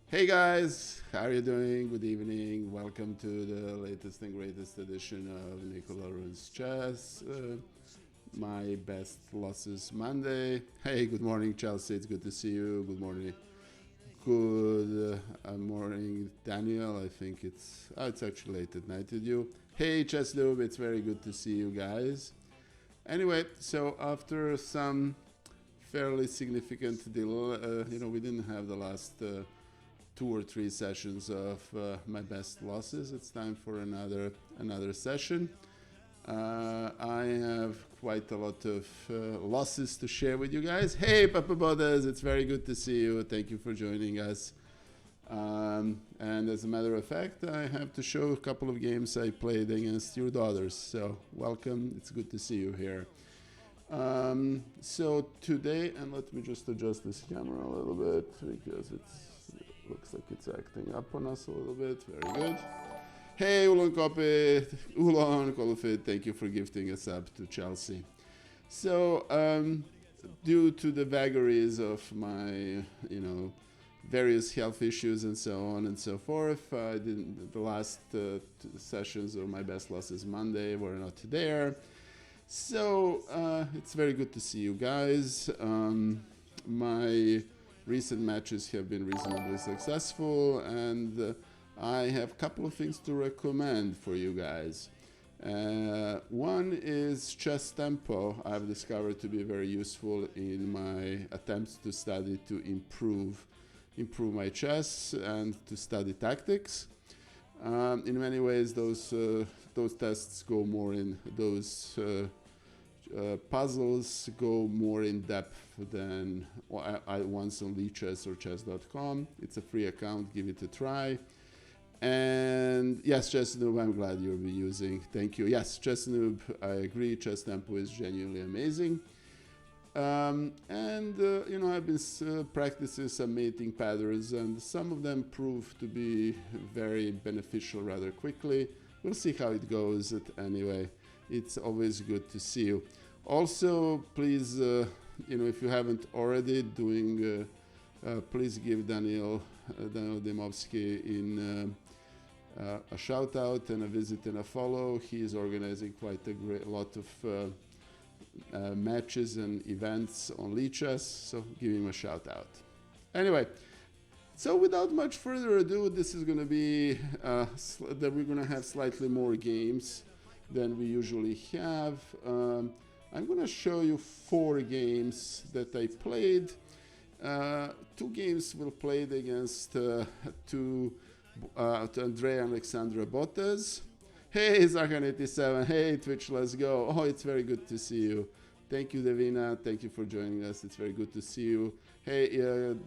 Hey guys, how are you doing? Good evening. Welcome to the latest and greatest edition of Nicola Rune's Chess. My best losses Monday. Hey, good morning, Chelsea. It's good to see you. Good morning. Good morning, Daniel. I think it's actually late at night with you. Hey, Chess Lube. It's very good to see you guys. Anyway, so after some fairly significant deal, we didn't have the last 2 or 3 sessions of my best losses. It's time for another session. I have quite a lot of losses to share with you guys. Hey, Papa Botez, it's very good to see you. Thank you for joining us. And as a matter of fact, I have to show a couple of games I played against your daughters. So welcome. It's good to see you here. So today, and let me just adjust this camera a little bit because it looks like it's acting up on us a little bit. Very good. Hey, Ulon Kolofit, thank you for gifting a sub to Chelsea. So, due to the vagaries of my, various health issues and so on and so forth, the last sessions of my best losses Monday were not there. So, it's very good to see you guys. My recent matches have been reasonably successful, and I have a couple of things to recommend for you guys. One is chess tempo. I've discovered to be very useful in my attempts to study to improve my chess and to study tactics. In many ways, those tests go more in those puzzles go more in depth than once on Chess or chess.com. It's a free account. Give it a try. And yes, Chess Noob, I'm glad you'll be using. Thank you. Yes, Chess Noob, I agree. Chess Tempo is genuinely amazing. I've been practicing some mating patterns, and some of them prove to be very beneficial rather quickly. We'll see how it goes. Anyway, it's always good to see you. Also, please, if you haven't already, please give Daniel Demovsky a shout out and a visit and a follow. He is organizing quite a lot of matches and events on Chess, so give him a shout out. Anyway, so without much further ado, this is going to be that we're going to have slightly more games than we usually have. I'm going to show you 4 games that I played. 2 games were played against to Andrea and Alexandra Botez. Hey, Zakhan87. Hey, Twitch, let's go. Oh, it's very good to see you. Thank you, Davina. Thank you for joining us. It's very good to see you. Hey,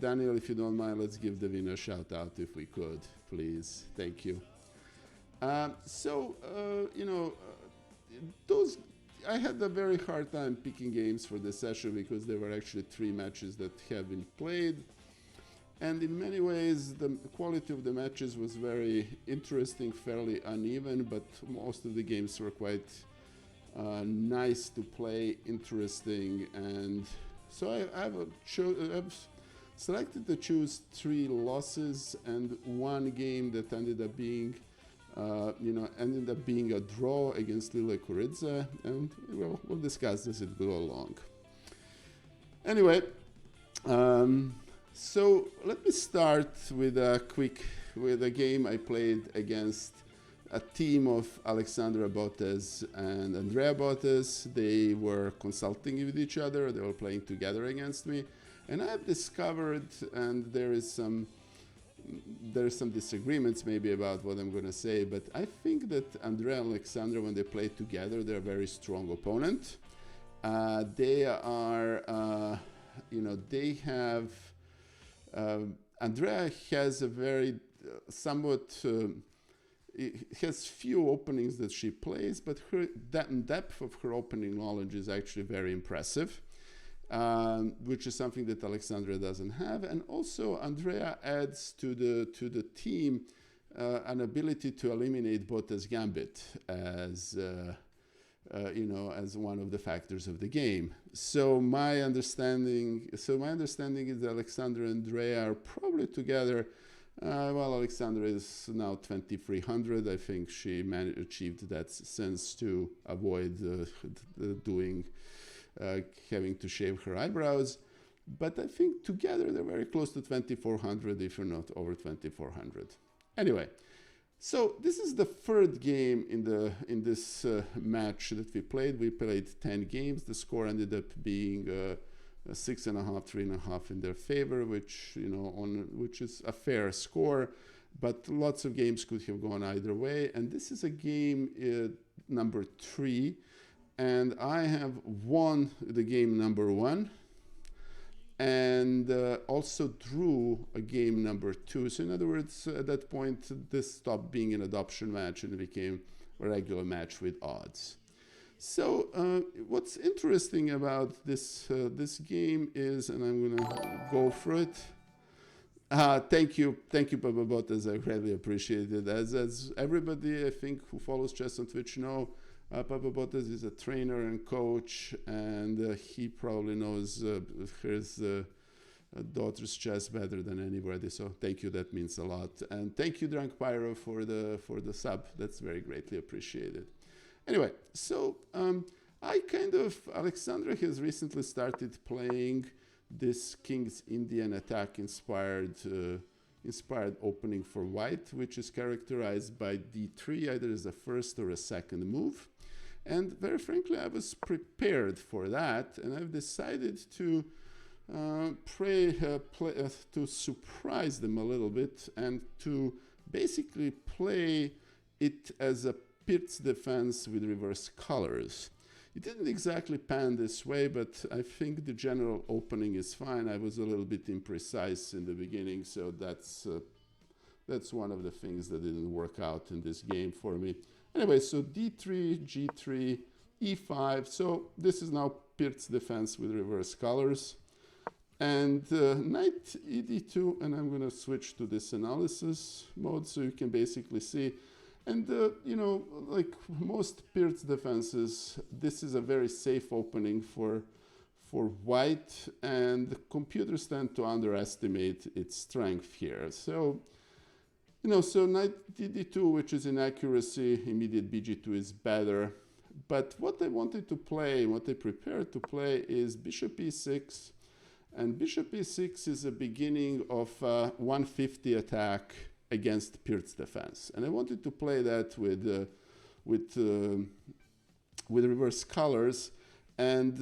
Daniel, if you don't mind, let's give Davina a shout out if we could, please. Thank you. I had a very hard time picking games for this session because there were actually 3 matches that have been played. And in many ways, the quality of the matches was very interesting, fairly uneven, but most of the games were quite nice to play, interesting. And so I've selected to choose 3 losses and 1 game that ended up being a draw against Lile Koridze, and we'll discuss this as we go along. Anyway, so let me start with a game I played against a team of Alexandra Botez and Andrea Botez. They were consulting with each other. They were playing together against me, and I've discovered, and there's some disagreements maybe about what I'm going to say, but I think that Andrea and Alexandra, when they play together, they're a very strong opponent. Andrea has a very has few openings that she plays, but that depth of her opening knowledge is actually very impressive. Which is something that Alexandra doesn't have, and also Andrea adds to the team an ability to eliminate Botez Gambit as as one of the factors of the game. So my understanding is that Alexandra and Andrea are probably together. Alexandra is now 2,300. I think she achieved that sense to avoid having to shave her eyebrows. But I think together they're very close to 2,400, if you're not over 2,400. Anyway, so this is the third game in this match that we played. We played 10 games. The score ended up being 6.5, 3.5 in their favor, which is a fair score. But lots of games could have gone either way. And this is a game number 3, and I have won the game number 1. And also drew a game number 2. So in other words, at that point, this stopped being an adoption match and it became a regular match with odds. So what's interesting about this game is, and I'm gonna go for it. Thank you, Papa Botez. I greatly appreciate it. As everybody I think who follows chess on Twitch know, Papa Botez is a trainer and coach, and he probably knows his daughter's chess better than anybody. So thank you, that means a lot. And thank you, Drunk Pyro, for the sub. That's very greatly appreciated. Anyway, so Alexandra has recently started playing this King's Indian attack inspired opening for white, which is characterized by d3, either as a first or a second move. And very frankly, I was prepared for that, and I've decided to to surprise them a little bit and to basically play it as a Pirt's defense with reverse colors. It didn't exactly pan this way, but I think the general opening is fine. I was a little bit imprecise in the beginning, so that's one of the things that didn't work out in this game for me. Anyway, so d3, g3, e5. So this is now Pirt's defense with reverse colors. And knight ed2, and I'm going to switch to this analysis mode so you can basically see. And, like most Pirt's defenses, this is a very safe opening for white, and the computers tend to underestimate its strength here. So, so knight d2, which is inaccuracy, immediate bg2 is better. But what I wanted to play, what I prepared to play is bishop e6. And bishop e6 is a beginning of a 150 attack against Pirt's defense. And I wanted to play that with reverse colors. And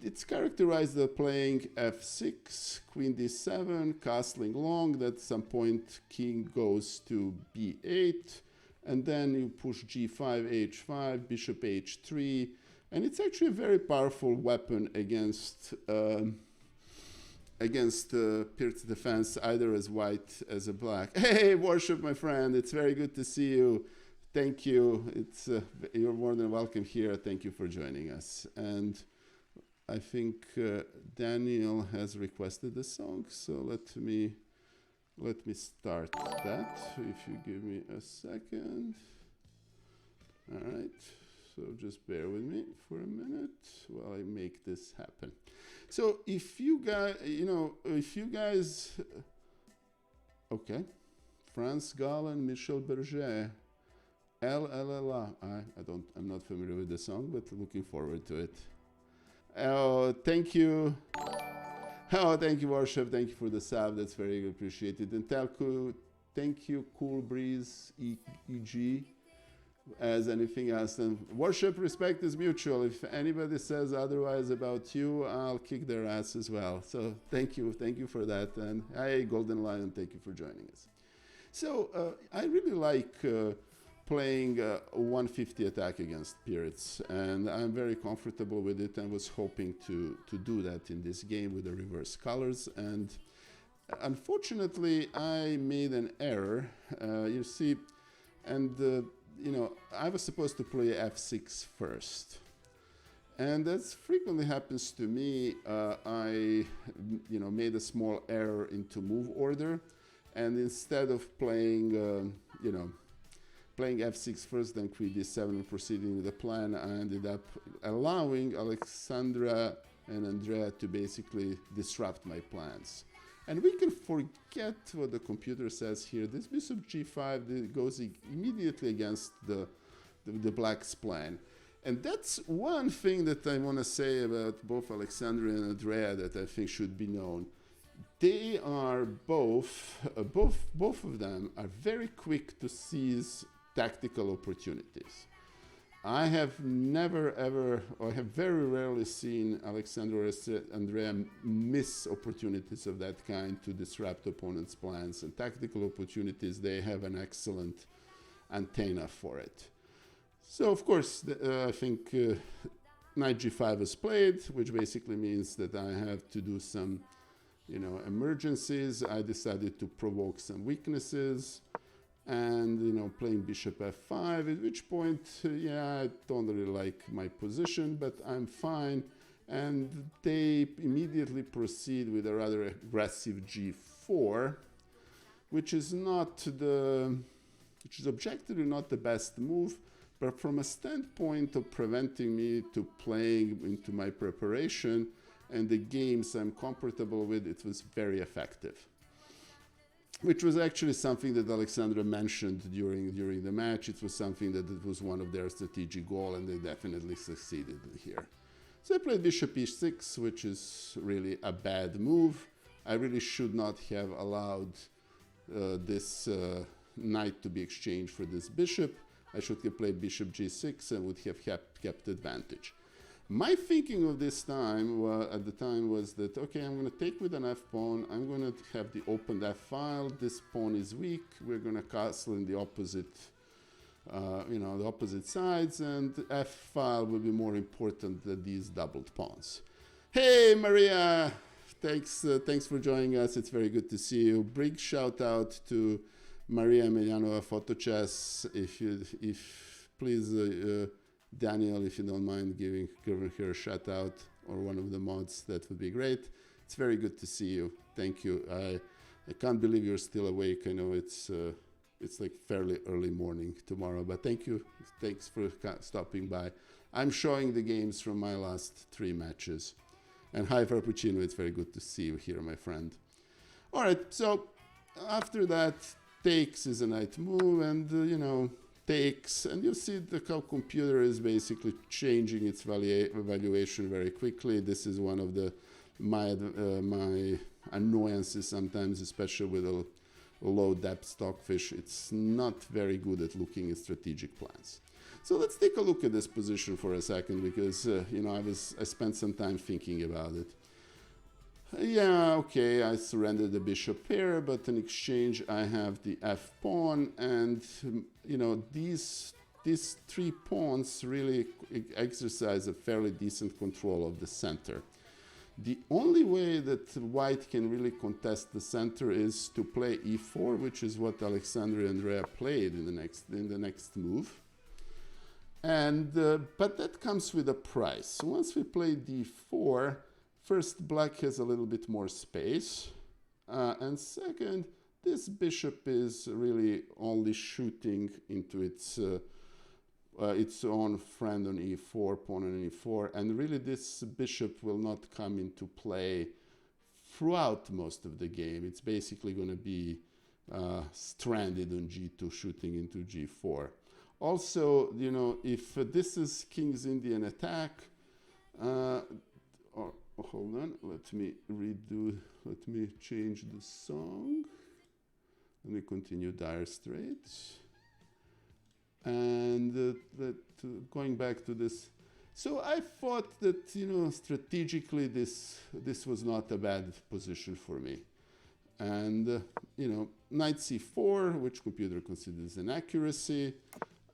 it's characterized as playing f6, queen d7, castling long. At some point, king goes to b8, and then you push g5, h5, bishop h3, and it's actually a very powerful weapon against Pirt's defense, either as white as a black. Hey, Worship, my friend, it's very good to see you. Thank you. You're more than welcome here. Thank you for joining us. And I think Daniel has requested a song, so let me start that. If you give me a second. All right. So just bear with me for a minute while I make this happen. So if you guys, okay, France Gall, Michel Berger, I'm not familiar with the song, but looking forward to it. Oh, thank you. Oh, thank you, Worship. Thank you for the sub. That's very appreciated. And thank you, Cool Breeze, EG. As anything else, and Worship, respect is mutual. If anybody says otherwise about you, I'll kick their ass as well. So thank you for that. And hi, Golden Lion, thank you for joining us. So I really like playing a 150 attack against Pirt's, and I'm very comfortable with it, and was hoping to do that in this game with the reverse colors. And unfortunately, I made an error. You see, and I was supposed to play f6 first. And that frequently happens to me. I made a small error into move order. And instead of playing, playing f6 first, then queen d7, and proceeding with the plan. I ended up allowing Alexandra and Andrea to basically disrupt my plans. And we can forget what the computer says here. This bishop g5 goes immediately against the black's plan. And that's one thing that I want to say about both Alexandra and Andrea that I think should be known. They are both of them are very quick to seize tactical opportunities. I have never ever, or have very rarely seen Alexandra or Andrea miss opportunities of that kind to disrupt opponents' plans. And tactical opportunities, they have an excellent antenna for it. So of course, I think knight g5 is played, which basically means that I have to do some, emergencies. I decided to provoke some weaknesses. And playing bishop f5, at which point, I don't really like my position, but I'm fine. And they immediately proceed with a rather aggressive g4, which is objectively not the best move, but from a standpoint of preventing me to playing into my preparation and the games I'm comfortable with, it was very effective. Which was actually something that Alexandra mentioned during the match. It was something that it was one of their strategic goals, and they definitely succeeded here. So I played bishop e6, which is really a bad move. I really should not have allowed this knight to be exchanged for this bishop. I should have played bishop g6 and would have kept advantage. My thinking of this time at the time was that, okay, I'm going to take with an f pawn. I'm going to have the opened f file. This pawn is weak. We're going to castle in the opposite, the opposite sides, and f file will be more important than these doubled pawns. Hey, Maria, thanks for joining us. It's very good to see you. Big shout out to Maria Emelianova Photo Chess. If please. Daniel, if you don't mind giving her a shout out, or one of the mods, that would be great. It's very good to see you. Thank you. I can't believe you're still awake. I know it's like fairly early morning tomorrow, but thank you. Thanks for stopping by. I'm showing the games from my last 3 matches. And hi, Frappuccino. It's very good to see you here, my friend. All right. So after that, takes is a knight move, and takes, and you see how computer is basically changing its valuation very quickly. This is one of my annoyances sometimes, especially with a low depth stockfish. It's not very good at looking at strategic plans. So let's take a look at this position for a second, because I spent some time thinking about it. Yeah, okay, I surrendered the bishop here, but in exchange I have the f pawn, and these 3 pawns really exercise a fairly decent control of the center. The only way that white can really contest the center is to play e4, which is what Alexandra and Andrea played in the next move. And but that comes with a price. So once we play d4, first, black has a little bit more space, and second, this bishop is really only shooting into its own friend on e4, pawn on e4, and really this bishop will not come into play throughout most of the game. It's basically going to be stranded on g2, shooting into g4. Also, if this is King's Indian attack, hold on, let me change the song. Let me continue Dire Straits. And going back to this. So I thought that, strategically this was not a bad position for me. And, knight c4, which computer considers an accuracy.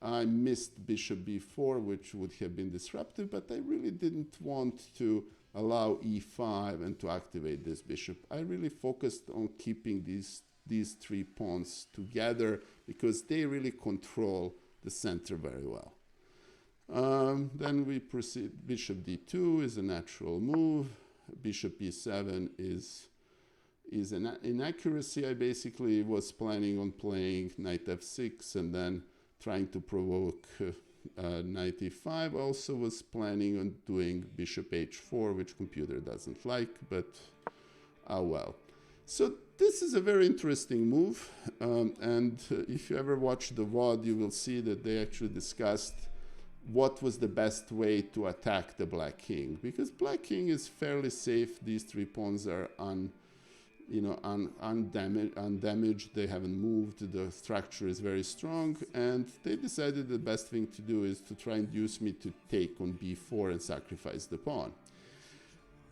I missed bishop b4, which would have been disruptive, but I really didn't want to allow e5 and to activate this bishop. I really focused on keeping these 3 pawns together, because they really control the center very well. Then we proceed. Bishop d2 is a natural move. Bishop e7 is an inaccuracy. I basically was planning on playing knight f6 and then trying to provoke knight e5. Also was planning on doing bishop h4, which computer doesn't like, but oh well. So this is a very interesting move, and if you ever watch the VOD, you will see that they actually discussed what was the best way to attack the black king, because black king is fairly safe. These three pawns are undamaged. They haven't moved. The structure is very strong, and they decided the best thing to do is to try and induce me to take on b4 and sacrifice the pawn.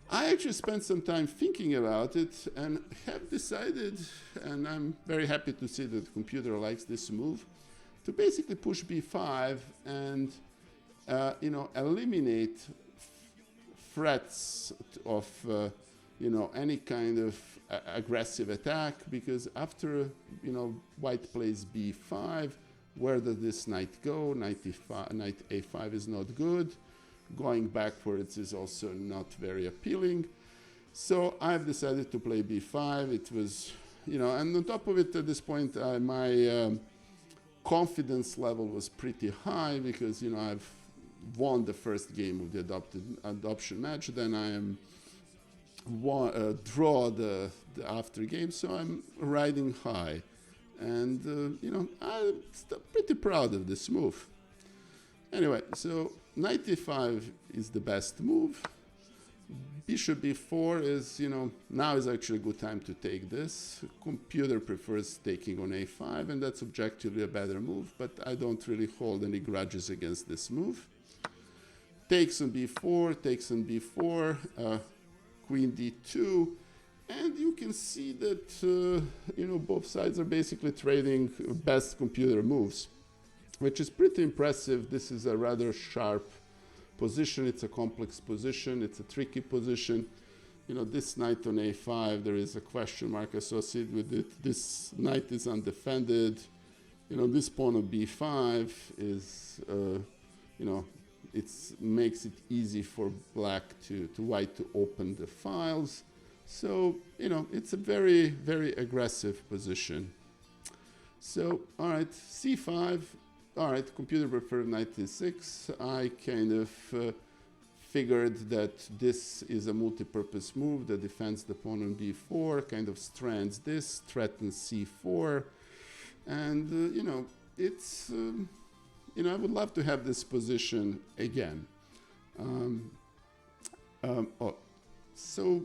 I actually spent some time thinking about it and have decided, and I'm very happy to see that the computer likes this move, to basically push b5 and eliminate threats of any kind of aggressive attack, because after white plays b5, where does this knight go? Knight a5 is not good. Going backwards is also not very appealing. So I've decided to play b5. It was, and on top of it, at this point, my confidence level was pretty high, because, I've won the first game of the adoption match. Then I am draw the after game, so I'm riding high. And, I'm pretty proud of this move. Anyway, so knight e5 is the best move. Bishop b4 is, now is actually a good time to take this. Computer prefers taking on a5, and that's objectively a better move, but I don't really hold any grudges against this move. Takes on b4, takes on b4, queen d2, and you can see that, both sides are basically trading best computer moves, which is pretty impressive. This is a rather sharp position. It's a complex position. It's a tricky position. This knight on a5, there is a question mark associated with it. This knight is undefended. This pawn on b5 is, it makes it easy for black to white to open the files. So, it's a very, very aggressive position. So, all right, c5. All right, computer preferred knight e6. I kind of figured that this is a multi-purpose move that defends the pawn on b4, kind of strands this, threatens c4, and it's I would love to have this position again. So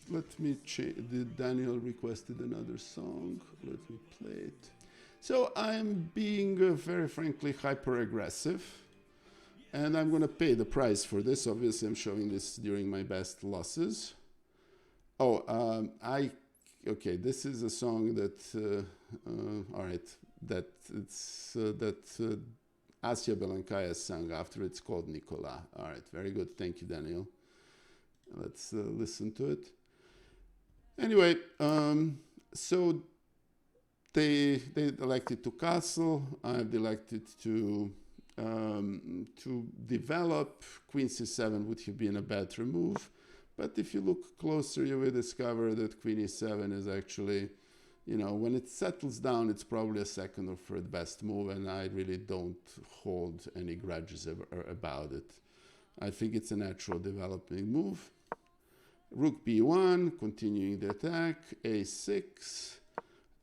let me change. Daniel requested another song. Let me play it. So I'm being very frankly hyper-aggressive, and I'm going to pay the price for this. Obviously, I'm showing this during my best losses. Okay, this is a song that, all right, that Asia Belankaya sang after. It's called Nicola. All right, very good. Thank you, Daniel. Let's listen to it. Anyway, so they elected to castle. I've elected to develop. Queen c7 would have been a better move, but if you look closer, you will discover that Queen e7 is actually, when it settles down, it's probably a second or third best move, and I really don't hold any grudges about it. I think it's a natural developing move. Rook b1, continuing the attack, a6,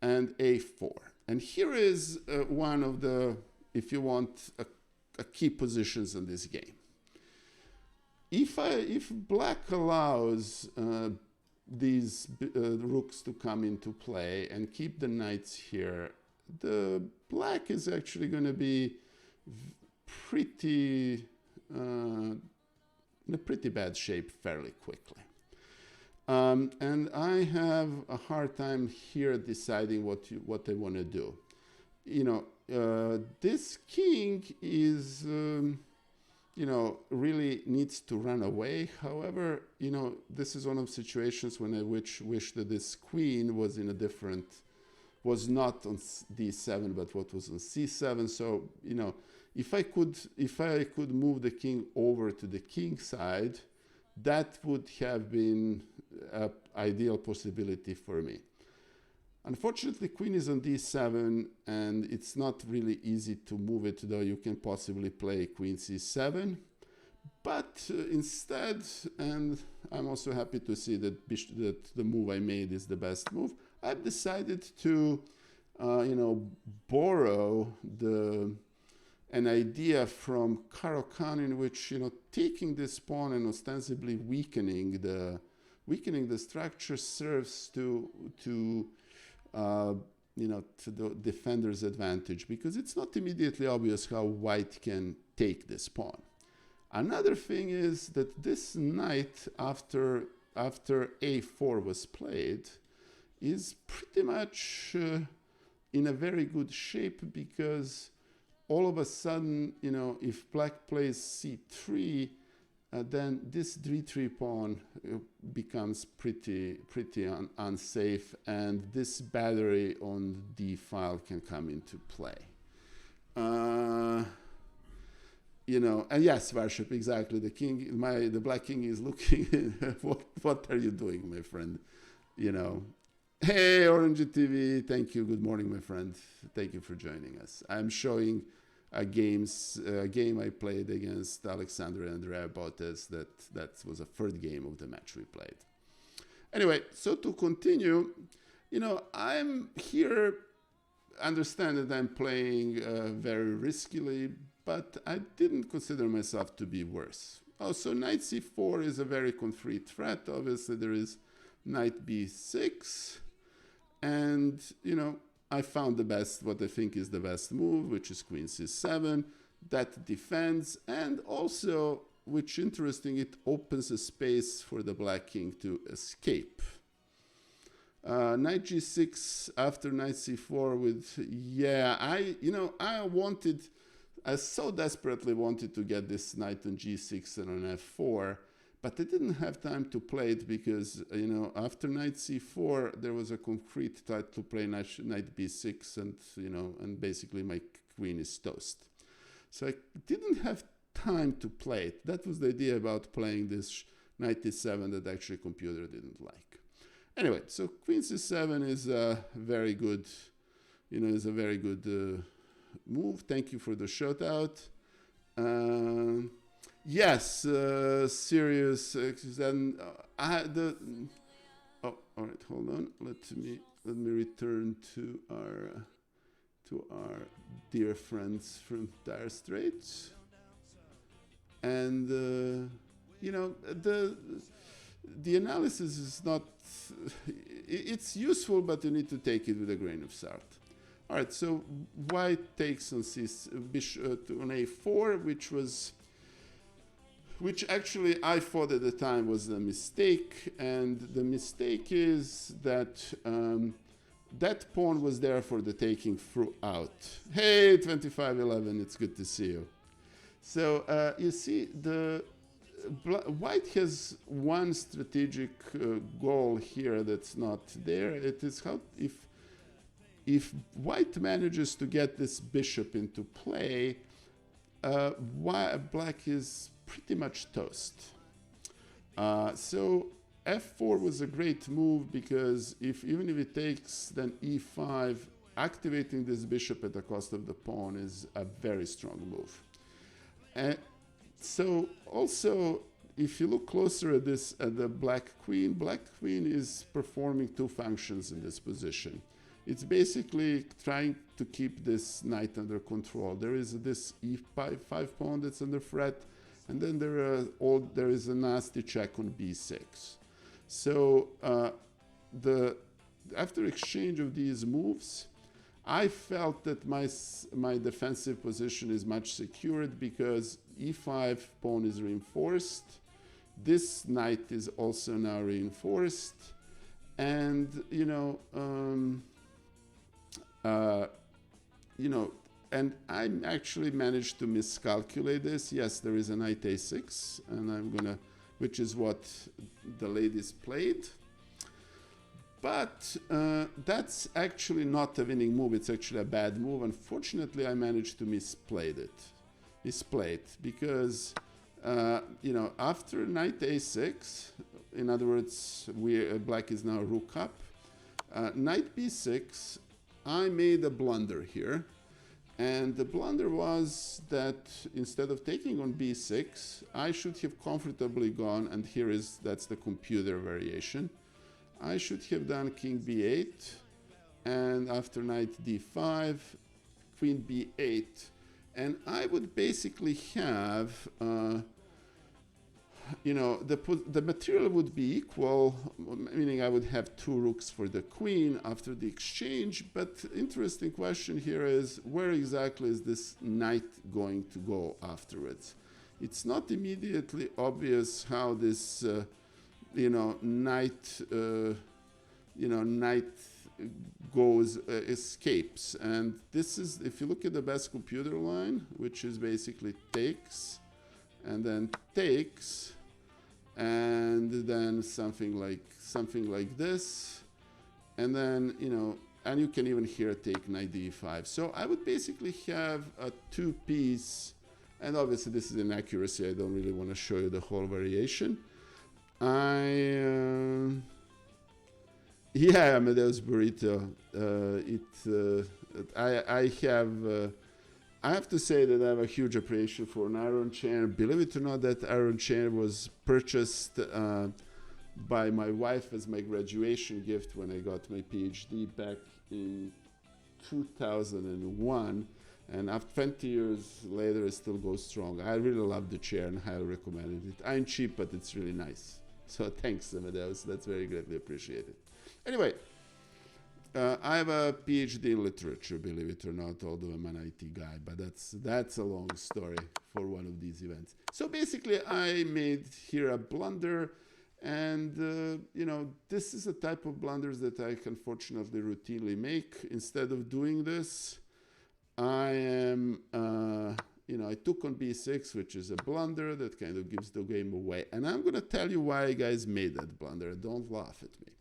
and a4. And here is one of the, if you want, a key positions in this game. If black allows these rooks to come into play and keep the knights here, the black is actually going to be pretty in a pretty bad shape fairly quickly. And I have a hard time here deciding what they want to do. This king is, really needs to run away. However, this is one of the situations when I wish that this queen was in a different, was not on d7, but what was on c7. So, if I could move the king over to the king side, that would have been an ideal possibility for me. Unfortunately, queen is on d7, and it's not really easy to move it, though you can possibly play queen c7. But instead, and I'm also happy to see that, that the move I made is the best move, I've decided to, borrow an idea from Karo Khan, in which, taking this pawn and ostensibly weakening the structure serves to the defender's advantage, because it's not immediately obvious how white can take this pawn. Another thing is that this knight, after a4 was played, is pretty much in a very good shape, because all of a sudden, if black plays c3, then this d3 pawn becomes pretty unsafe, and this battery on d file can come into play. And yes, Varship, exactly. The king, the black king is looking. What are you doing, my friend? Hey, Orange TV. Thank you. Good morning, my friend. Thank you for joining us. I'm showing a game I played against Alexandra and Andrea Botez. That was a third game of the match we played. Anyway, so to continue, I'm here. Understand that I'm playing very riskily, but I didn't consider myself to be worse. Also, knight c4 is a very concrete threat. Obviously, there is knight b6, and I found what I think is the best move, which is queen c7. That defends, and also, which interesting, it opens a space for the black king to escape. Knight g6 after knight c4 with, I so desperately wanted to get this knight on g6 and on f4, but I didn't have time to play it because, after knight c4, there was a concrete threat to play knight b6, and, and basically my queen is toast. So I didn't have time to play it. That was the idea about playing this knight e7 that actually computer didn't like. Anyway, so queen c7 is a very good, move. Thank you for the shout out. Yes, serious. Then all right. Hold on. Let me return to our dear friends from Dire Straits. And the analysis is not. It's useful, but you need to take it with a grain of salt. All right, so white takes on bishop on a4, which actually I thought at the time was a mistake, and the mistake is that that pawn was there for the taking throughout. Hey, 2511, it's good to see you. So you see, white has one strategic goal here that's not there. It is how if white manages to get this bishop into play, black is pretty much toast. So f4 was a great move, because even if it takes, then e5, activating this bishop at the cost of the pawn is a very strong move. And so also, if you look closer at this, at the black queen is performing two functions in this position. It's basically trying to keep this knight under control. There is this e5 pawn that's under threat, and then there is a nasty check on b6. So after exchange of these moves, I felt that my defensive position is much secured, because e5 pawn is reinforced. This knight is also now reinforced, and and I actually managed to miscalculate this. Yes, there is a knight a6, and which is what the ladies played. But that's actually not a winning move. It's actually a bad move. Unfortunately, I managed to misplay it because after knight a6, in other words, black is now rook up. Knight b6, I made a blunder here. And the blunder was that instead of taking on b6, I should have comfortably gone, and that's the computer variation. I should have done king b8, and after knight d5, queen b8. And I would basically have, the material would be equal, meaning I would have two rooks for the queen after the exchange. But interesting question here is, where exactly is this knight going to go afterwards? It's not immediately obvious how this, knight escapes. And this is, if you look at the best computer line, which is basically takes, and then takes, and then something like this, and then, and you can even here take knight d5. So I would basically have a two-piece, and obviously this is inaccuracy. I don't really want to show you the whole variation. Yeah, Amadeus Burrito. I have to say that I have a huge appreciation for an iron chair. Believe it or not, that iron chair was purchased by my wife as my graduation gift when I got my PhD back in 2001. And after 20 years later, it still goes strong. I really love the chair and highly recommend it. I'm cheap, but it's really nice. So thanks, Amadeus. That's very greatly appreciated. Anyway, I have a PhD in literature, believe it or not, although I'm an IT guy, but that's a long story for one of these events. So basically, I made here a blunder, and this is a type of blunders that I unfortunately routinely make. Instead of doing this, I took on b6, which is a blunder that kind of gives the game away. And I'm going to tell you why I guys made that blunder. Don't laugh at me.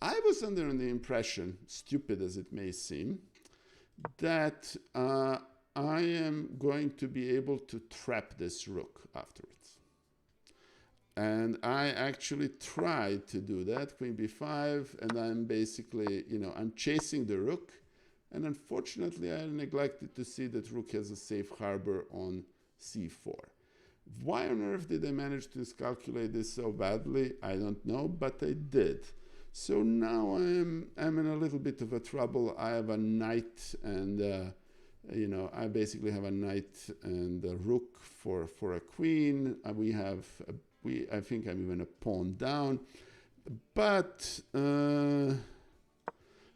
I was under the impression, stupid as it may seem, that I am going to be able to trap this rook afterwards. And I actually tried to do that, queen b5, and I'm basically, I'm chasing the rook. And unfortunately, I neglected to see that rook has a safe harbor on c4. Why on earth did I manage to miscalculate this so badly? I don't know, but I did. So now I'm in a little bit of a trouble. I have a knight, and I basically have a knight and a rook for a queen. I think I'm even a pawn down, but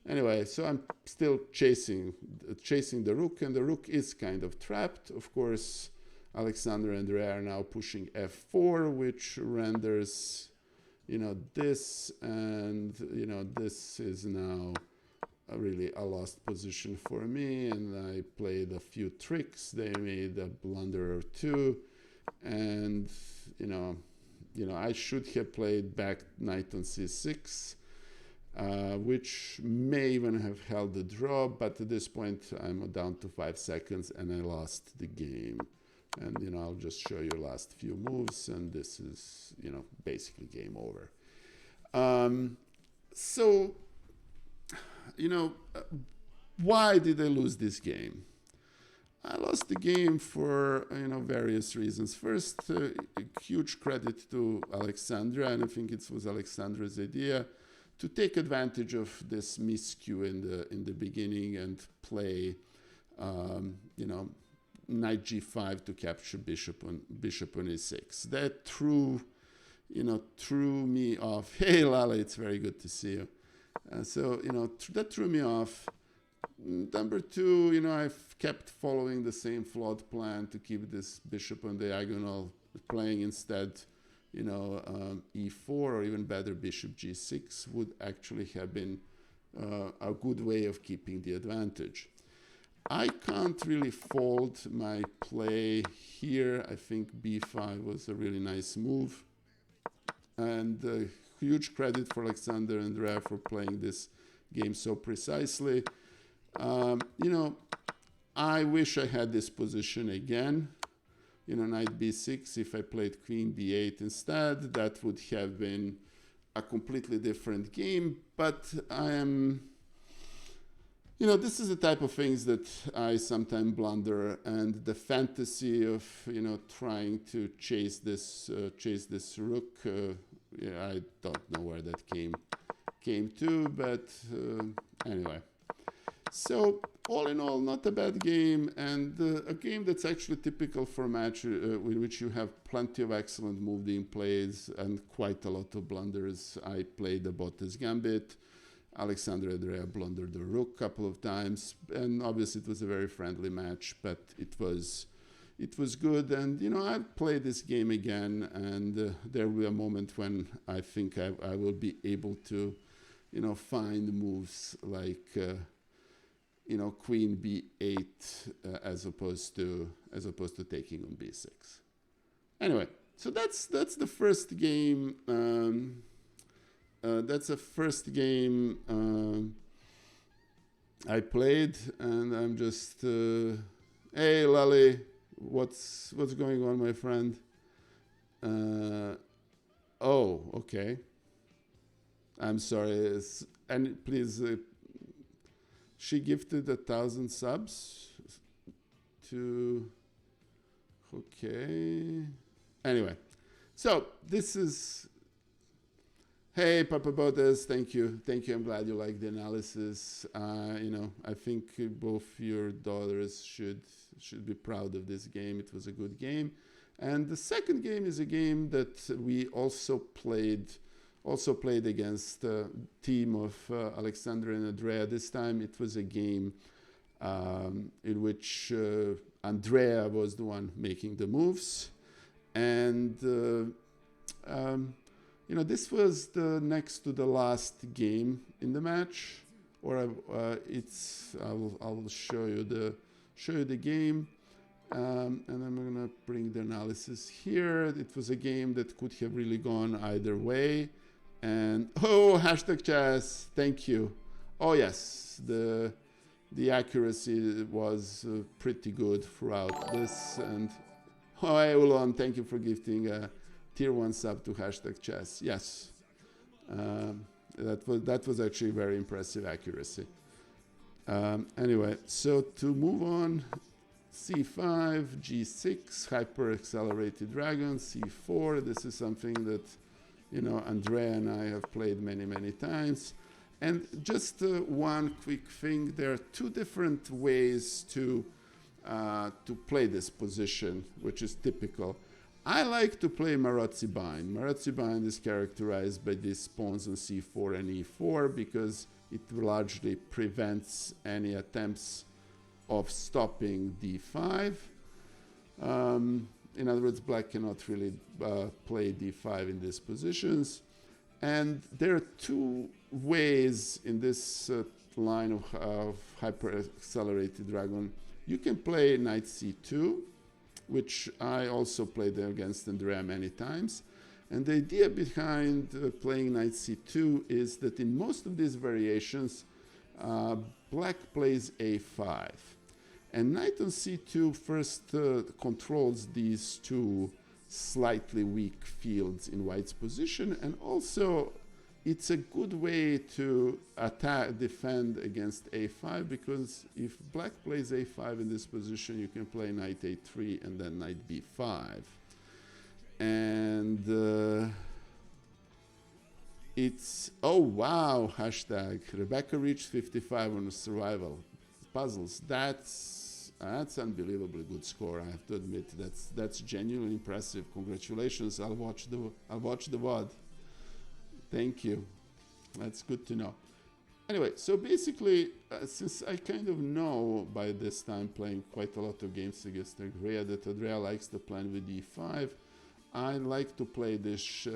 anyway. So I'm still chasing the rook, and the rook is kind of trapped. Of course, Alexandra and Andrea are now pushing f4, which renders this, and this is now really a lost position for me, and I played a few tricks. They made a blunder or two, and I should have played back knight on c6, which may even have held the draw, but at this point I'm down to 5 seconds and I lost the game. And I'll just show you last few moves, and this is basically game over. Why did I lose this game? I lost the game for various reasons. First, huge credit to Alexandra, and I think it was Alexandra's idea to take advantage of this miscue in the beginning and play knight g5 to capture bishop on e6. That threw me off. Hey Lile, it's very good to see you. That threw me off. Number two, I've kept following the same flawed plan to keep this bishop on diagonal, playing instead, e4, or even better, bishop g6 would actually have been a good way of keeping the advantage. I can't really fault my play here. I think b5 was a really nice move. And huge credit for Alexander and Andrea for playing this game so precisely. I wish I had this position again. Knight b6, if I played queen b8 instead, that would have been a completely different game, but I am, this is the type of things that I sometimes blunder, and the fantasy of, trying to chase this rook, I don't know where that came to, but anyway. So all in all, not a bad game, and a game that's actually typical for a match in which you have plenty of excellent moving plays and quite a lot of blunders. I played the Botez gambit. Alexandra and Andrea blundered the rook a couple of times, and obviously it was a very friendly match, but it was good. And I'll play this game again, and there will be a moment when I think I will be able to find moves like queen b8 as opposed to taking on b6. Anyway, so that's the first game. That's the first game I played, and I'm just hey Lile, what's going on, my friend? Oh, okay. I'm sorry, and please. She gifted 1,000 subs to. Okay. Anyway, so this is. Hey, Papa Botez, thank you. I'm glad you like the analysis. I think both your daughters should be proud of this game. It was a good game, and the second game is a game that we also played against a team of Alexandra and Andrea. This time it was a game in which Andrea was the one making the moves. And, this was the next to the last game in the match. I'll show you the game. And I'm going to bring the analysis here. It was a game that could have really gone either way. And hashtag chess, thank you. Oh yes, the accuracy was pretty good throughout this. And hey Ulon, thank you for gifting a tier 1 sub to hashtag chess. Yes, that was actually very impressive accuracy. Anyway, so to move on, c5, g6, hyper accelerated dragon, c4. This is something that Andrea and I have played many times. And just one quick thing, there are two different ways to play this position, which is typical. I like to play Marazzi bind. Marazzi bind is characterized by these pawns on c4 and e4 because it largely prevents any attempts of stopping d5. In other words, black cannot really play d5 in these positions. And there are two ways in this line of hyper-accelerated dragon. You can play knight c2, which I also played against Andrea many times. And the idea behind playing knight c2 is that in most of these variations, black plays a5. And knight on c2 first controls these two slightly weak fields in white's position, and also it's a good way to defend against a5, because if black plays a5 in this position, you can play knight a3 and then knight b5. And it's, oh wow, hashtag Rebecca reached 55 on survival puzzles. That's unbelievably good score. I have to admit that's genuinely impressive. Congratulations. I'll watch the VOD. Thank you. That's good to know. Anyway, so basically, since I kind of know by this time, playing quite a lot of games against Andrea, that Andrea likes to plan with e5, I like to play this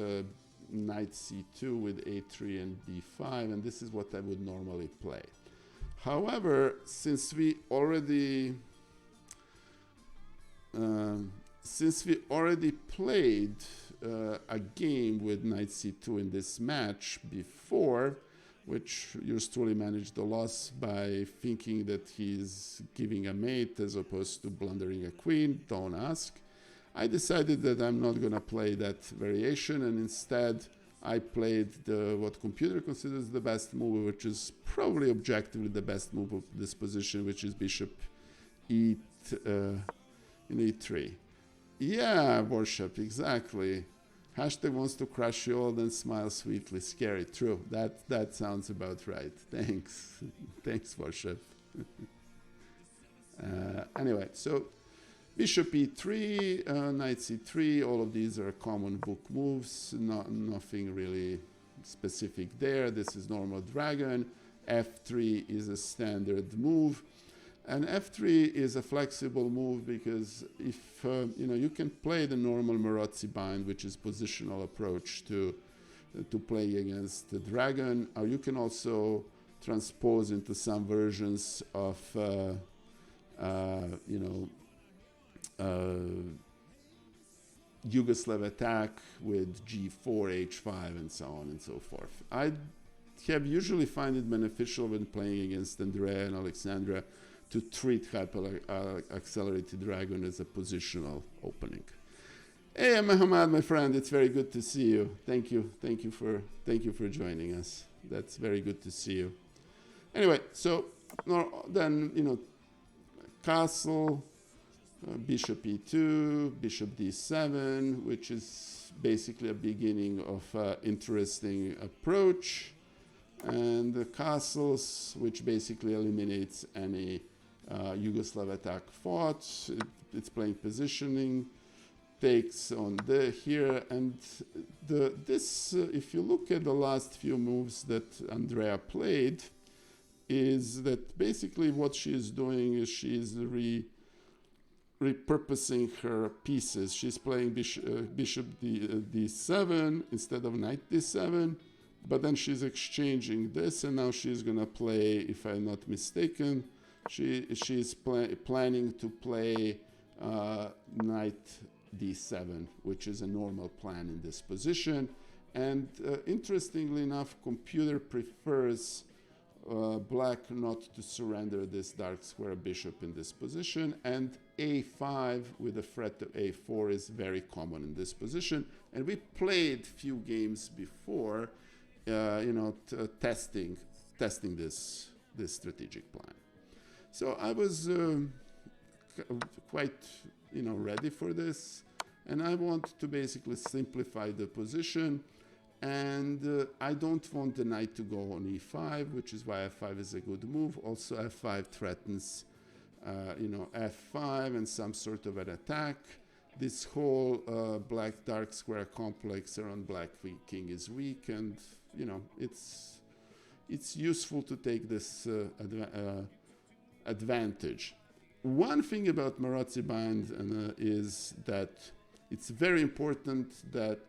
knight c2 with a3 and b5, and this is what I would normally play. However, since we already played a game with knight c2 in this match before, which yours truly managed the loss by thinking that he's giving a mate as opposed to blundering a queen, don't ask. I decided that I'm not going to play that variation and instead I played what computer considers the best move, which is probably objectively the best move of this position, which is bishop in e3. Yeah, worship, exactly. Hashtag wants to crush you all, then smile sweetly. Scary, true. That sounds about right. Thanks. Thanks, worship. Anyway, so bishop e3, knight c3, all of these are common book moves, nothing really specific there. This is normal dragon. f3 is a standard move. And f3 is a flexible move because if you can play the normal Marozzi bind, which is positional approach to play against the dragon, or you can also transpose into some versions of Yugoslav attack with g4, h5, and so on and so forth. I have usually find it beneficial when playing against Andrea and Alexandra to treat hyper-accelerated dragon as a positional opening. Hey, Mohammad, my friend, it's very good to see you. Thank you for joining us. That's very good to see you. Anyway, so then castle, bishop e2, bishop d7, which is basically a beginning of interesting approach, and the castles, which basically eliminates any Yugoslav attack fought. It's playing positioning, takes on here, and if you look at the last few moves that Andrea played, is that basically what she is doing is she is repurposing her pieces. She's playing bishop d7 instead of knight d7, but then she's exchanging this, and now she's gonna play, if I'm not mistaken, she's planning to play knight d7, which is a normal plan in this position. And interestingly enough, computer prefers black not to surrender this dark square bishop in this position, and a5 with the threat of a4 is very common in this position. And we played few games before, testing this strategic plan. So I was quite ready for this, and I want to basically simplify the position. And I don't want the knight to go on e5, which is why f5 is a good move. Also, f5 threatens, f5 and some sort of an attack. This whole black dark square complex around black king is weak, and it's useful to take this advantage. One thing about Marozzi bind is that it's very important that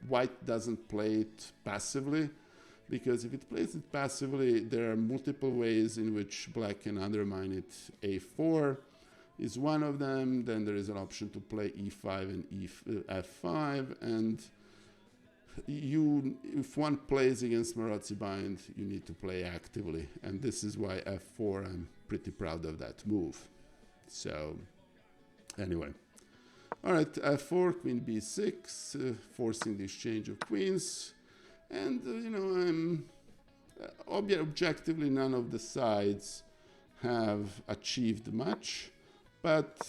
white doesn't play it passively, because if it plays it passively, there are multiple ways in which black can undermine it. a4 is one of them. Then there is an option to play e5 and f5. And if one plays against Marozzi bind, you need to play actively. And this is why f4, I'm pretty proud of that move. So anyway. All right, f4, queen b6, forcing the exchange of queens. And, I'm objectively none of the sides have achieved much. But,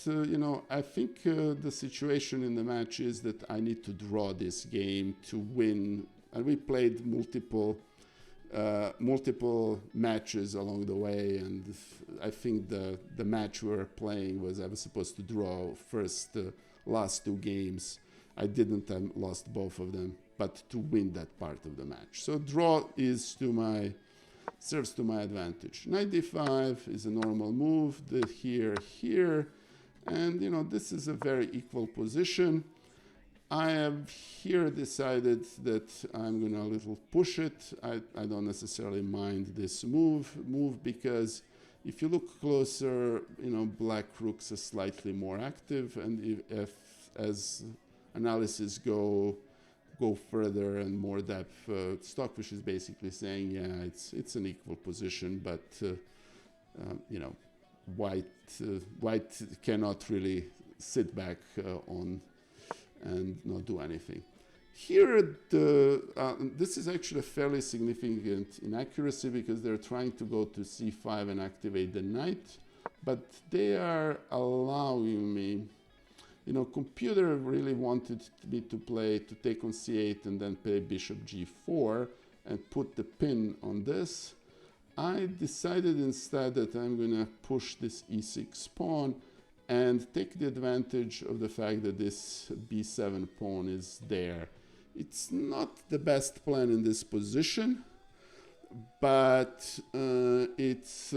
I think the situation in the match is that I need to draw this game to win. And we played multiple matches along the way, and I think the match we were playing was I was supposed to draw last two games. I didn't, I lost both of them, but to win that part of the match. So draw serves to my advantage. Knight d5 is a normal move, here, and this is a very equal position. I have here decided that I'm gonna a little push it. I don't necessarily mind this move because if you look closer, black rooks are slightly more active, and if as analysis go further and more depth, Stockfish is basically saying, yeah, it's an equal position, but white cannot really sit back on and not do anything. Here, this is actually a fairly significant inaccuracy because they're trying to go to c5 and activate the knight, but they are allowing me, computer really wanted me to take on c8 and then play bishop g4 and put the pin on this. I decided instead that I'm going to push this e6 pawn and take the advantage of the fact that this b7 pawn is there. It's not the best plan in this position, but it's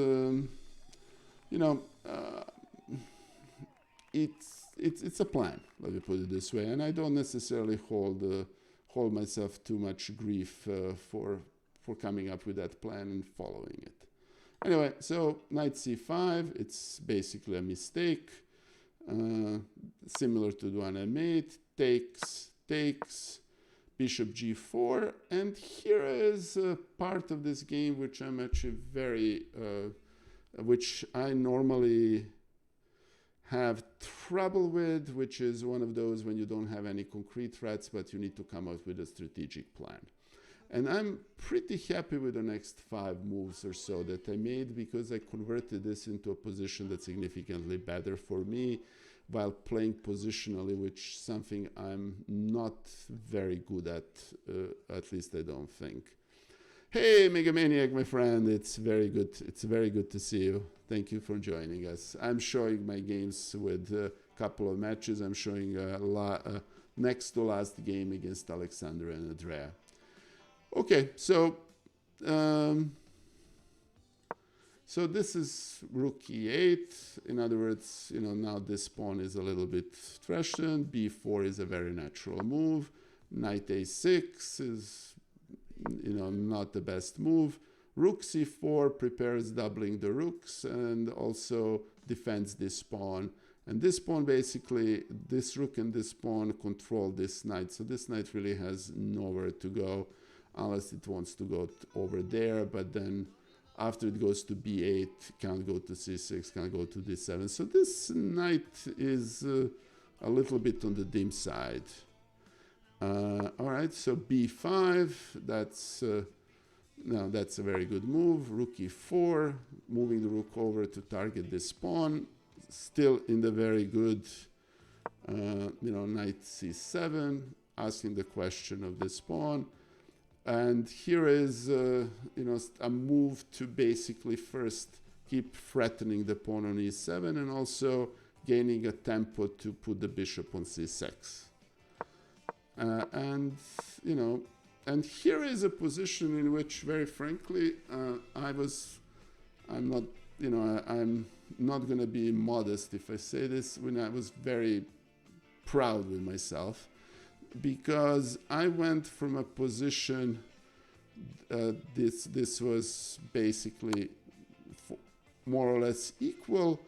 it's a plan. Let me put it this way, and I don't necessarily hold myself too much grief for coming up with that plan and following it. Anyway, so knight c5, it's basically a mistake, similar to the one I made. Takes, bishop g4, and here is a part of this game which I'm actually which I normally have trouble with, which is one of those when you don't have any concrete threats, but you need to come up with a strategic plan. And I'm pretty happy with the next 5 moves or so that I made, because I converted this into a position that's significantly better for me while playing positionally, which is something I'm not very good at least I don't think. Hey, Megamaniac, my friend, it's very good to see you. Thank you for joining us. I'm showing my games with a couple of matches. I'm showing next to last game against Alexandra and Andrea. Okay, so this is rook e8. In other words, now this pawn is a little bit threatened. b4 is a very natural move. Knight a6 is, not the best move. Rook c4 prepares doubling the rooks and also defends this pawn. And this pawn, basically, this rook and this pawn control this knight. So this knight really has nowhere to go unless it wants to go over there. But then after it goes to b8, can't go to c6, can't go to d7. So this knight is a little bit on the dim side. All right, so b5, that's a very good move. Rook e4, moving the rook over to target this pawn. Still in the very good, knight c7, asking the question of this pawn. And here is, a move to basically first keep threatening the pawn on e7 and also gaining a tempo to put the bishop on c6. And here is a position in which, very frankly, I'm not going to be modest if I say this, when I was very proud with myself, because I went from a position, this was basically more or less equal,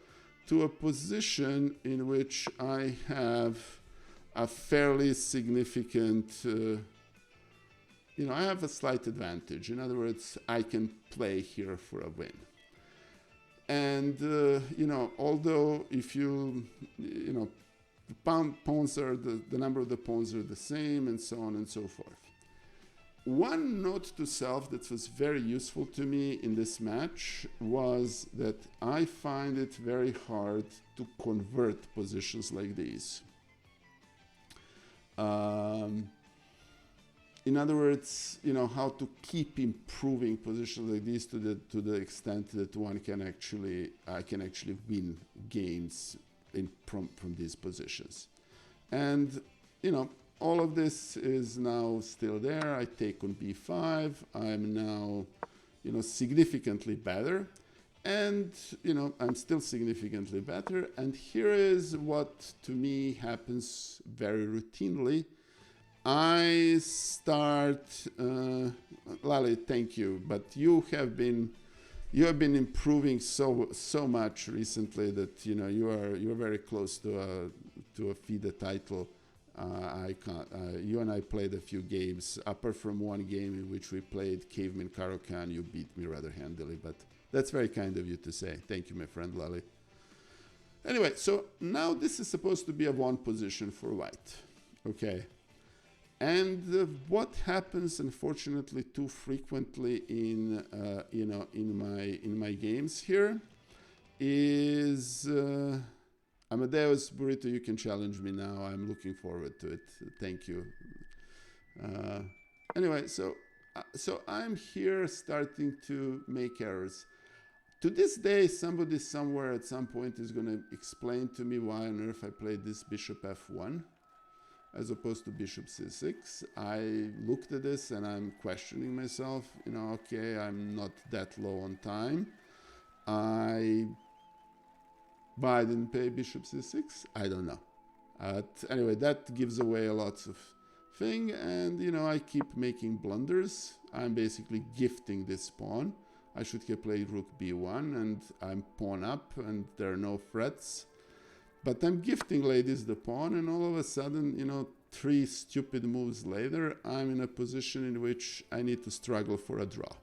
to a position in which I have a fairly significant, I have a slight advantage. In other words, I can play here for a win. And, although if the pawns are, the number of the pawns are the same and so on and so forth. One note to self that was very useful to me in this match was that I find it very hard to convert positions like these. In other words, how to keep improving positions like these to the extent that I can actually win games from these positions. And, all of this is now still there. I take on b5. I'm now, significantly better. And, I'm still significantly better. And here is what, to me, happens very routinely. I start, Lile, thank you, but you have been improving so much recently that you're very close to a FIDE title. You and I played a few games. Apart from one game in which we played Caveman Caro-Kann, you beat me rather handily, but that's very kind of you to say. Thank you, my friend Lile. Anyway, so now this is supposed to be a one position for white, okay? And what happens, unfortunately, too frequently in in my games here is Amadeus Burrito. You can challenge me now. I'm looking forward to it. Thank you. Anyway, so I'm here starting to make errors. To this day, somebody somewhere at some point is going to explain to me why on earth I played this bishop f1 as opposed to bishop c6. I looked at this and I'm questioning myself. Okay, I'm not that low on time. Why I didn't play bishop c6? I don't know. Anyway, that gives away a lot of thing, and I keep making blunders. I'm basically gifting this pawn. I should have played rook b1, and I'm pawn up, and there are no threats. But I'm gifting ladies the pawn, and all of a sudden, 3 stupid moves later, I'm in a position in which I need to struggle for a draw.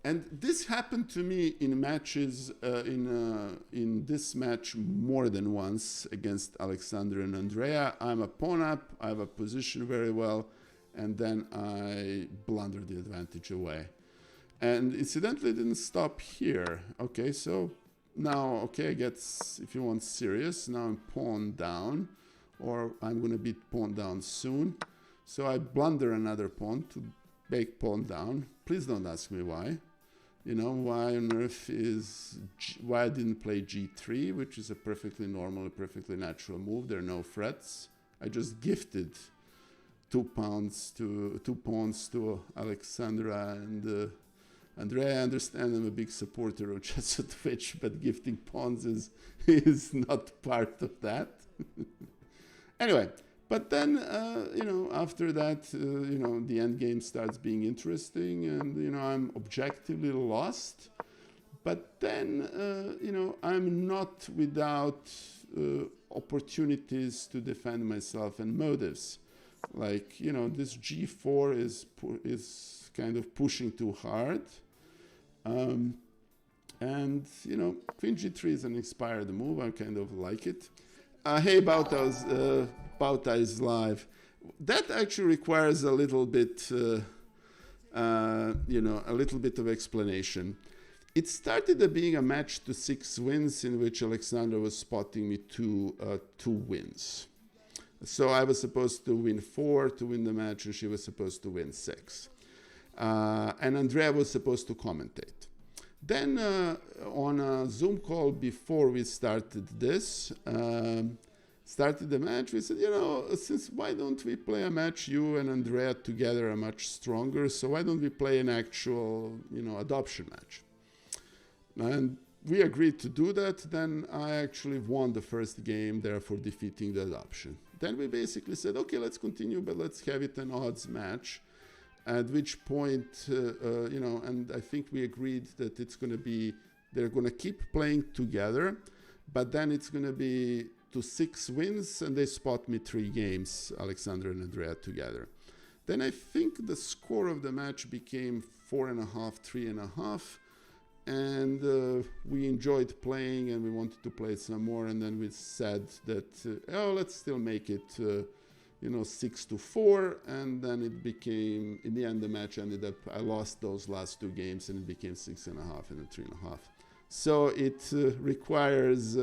And this happened to me in matches, in this match more than once against Alexandra and Andrea. I'm a pawn up, I have a position very well, and then I blunder the advantage away. And incidentally, it didn't stop here. Okay, so now, I get, if you want, serious. Now I'm pawn down, or I'm going to be pawn down soon. So I blunder another pawn to make pawn down. Please don't ask me why. Why on earth why I didn't play g3, which is a perfectly normal, a perfectly natural move. There are no threats. I just gifted 2 pawns to Alexandra and Andrea. I understand I'm a big supporter of chess at Twitch, but gifting pawns is not part of that. Anyway, but then, after that, the end game starts being interesting, and, I'm objectively lost. But then, I'm not without opportunities to defend myself and motives. Like, this g4 is kind of pushing too hard. And, queen g3 is an inspired move. I kind of like it. Hey, Botez live. That actually requires a little bit, a little bit of explanation. It started being a match to 6 wins in which Alexandra was spotting me 2 wins. So I was supposed to win 4 to win the match, and she was supposed to win 6. And Andrea was supposed to commentate. Then on a Zoom call before we started this, started the match, we said, why don't we play a match, you and Andrea together are much stronger, so why don't we play an actual, adoption match? And we agreed to do that. Then I actually won the first game, therefore defeating the adoption. Then we basically said, okay, let's continue, but let's have it an odds match. At which point, and I think we agreed that it's going to be, they're going to keep playing together, but then it's going to be to 6 wins, and they spot me 3 games, Alexandra and Andrea together. Then I think the score of the match became 4.5, 3.5, and we enjoyed playing, and we wanted to play some more, and then we said that, let's still make it 6-4, and then it became, in the end, the match ended up, I lost those last 2 games, and it became 6.5 and then 3.5. So it requires,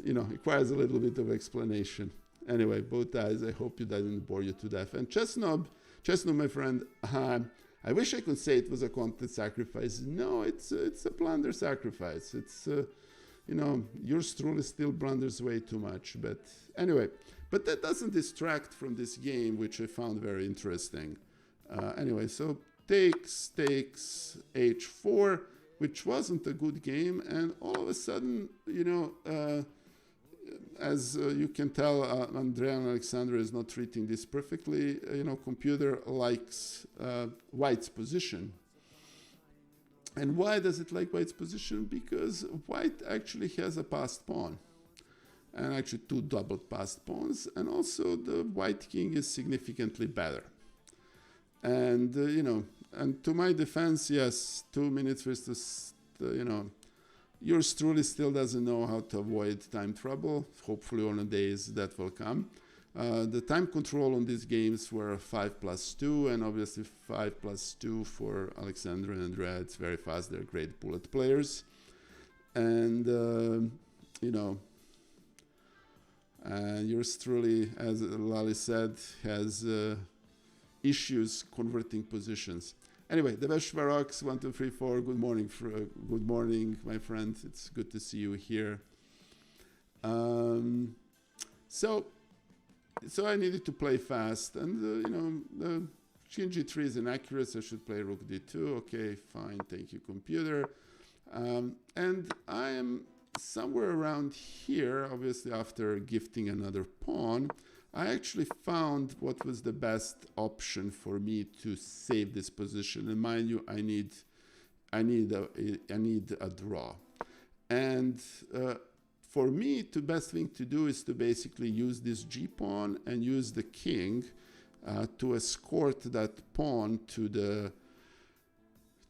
requires a little bit of explanation. Anyway, Botez, I hope that didn't bore you to death. And Chessnob, my friend, I wish I could say it was a content sacrifice. No, it's a blunder sacrifice. It's, yours truly still blunders way too much. But anyway, but that doesn't distract from this game, which I found very interesting. Anyway, so takes h4, which wasn't a good game, and all of a sudden, as you can tell, Andrea and Alexandra is not treating this perfectly. Computer likes White's position. And why does it like White's position? Because White actually has a passed pawn, and actually 2 doubled passed pawns, and also the White king is significantly better. And and to my defense, yes, 2 minutes versus Yours truly still doesn't know how to avoid time trouble. Hopefully on the days that will come. The time control on these games were 5+2, and obviously 5+2 for Alexandra and Andrea. It's very fast. They're great bullet players. And, you know, yours truly, as Lile said, has issues converting positions. Anyway, the Veshvaroks 1, 2, 3, 4. Good morning, good morning, my friend. It's good to see you here. So I needed to play fast, and you know, the King G3 is inaccurate. So I should play Rook D2. Okay, fine. Thank you, computer. And I am somewhere around here. Obviously, after gifting another pawn, I actually found what was the best option for me to save this position. And mind you, I need a draw. And for me, the best thing to do is to basically use this G pawn and use the king to escort that pawn to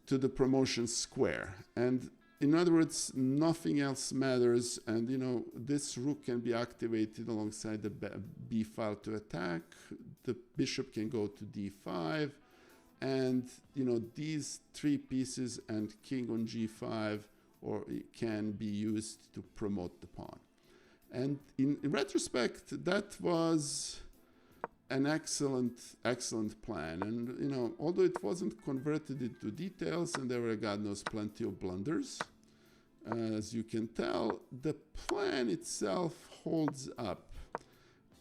the promotion square. And in other words, nothing else matters, and you know, this rook can be activated alongside the b file to attack. The bishop can go to d5, and you know, these three pieces and king on g5 or it can be used to promote the pawn. And in retrospect, that was an excellent plan. And you know, although it wasn't converted into details and there were, God knows, plenty of blunders, as you can tell, the plan itself holds up.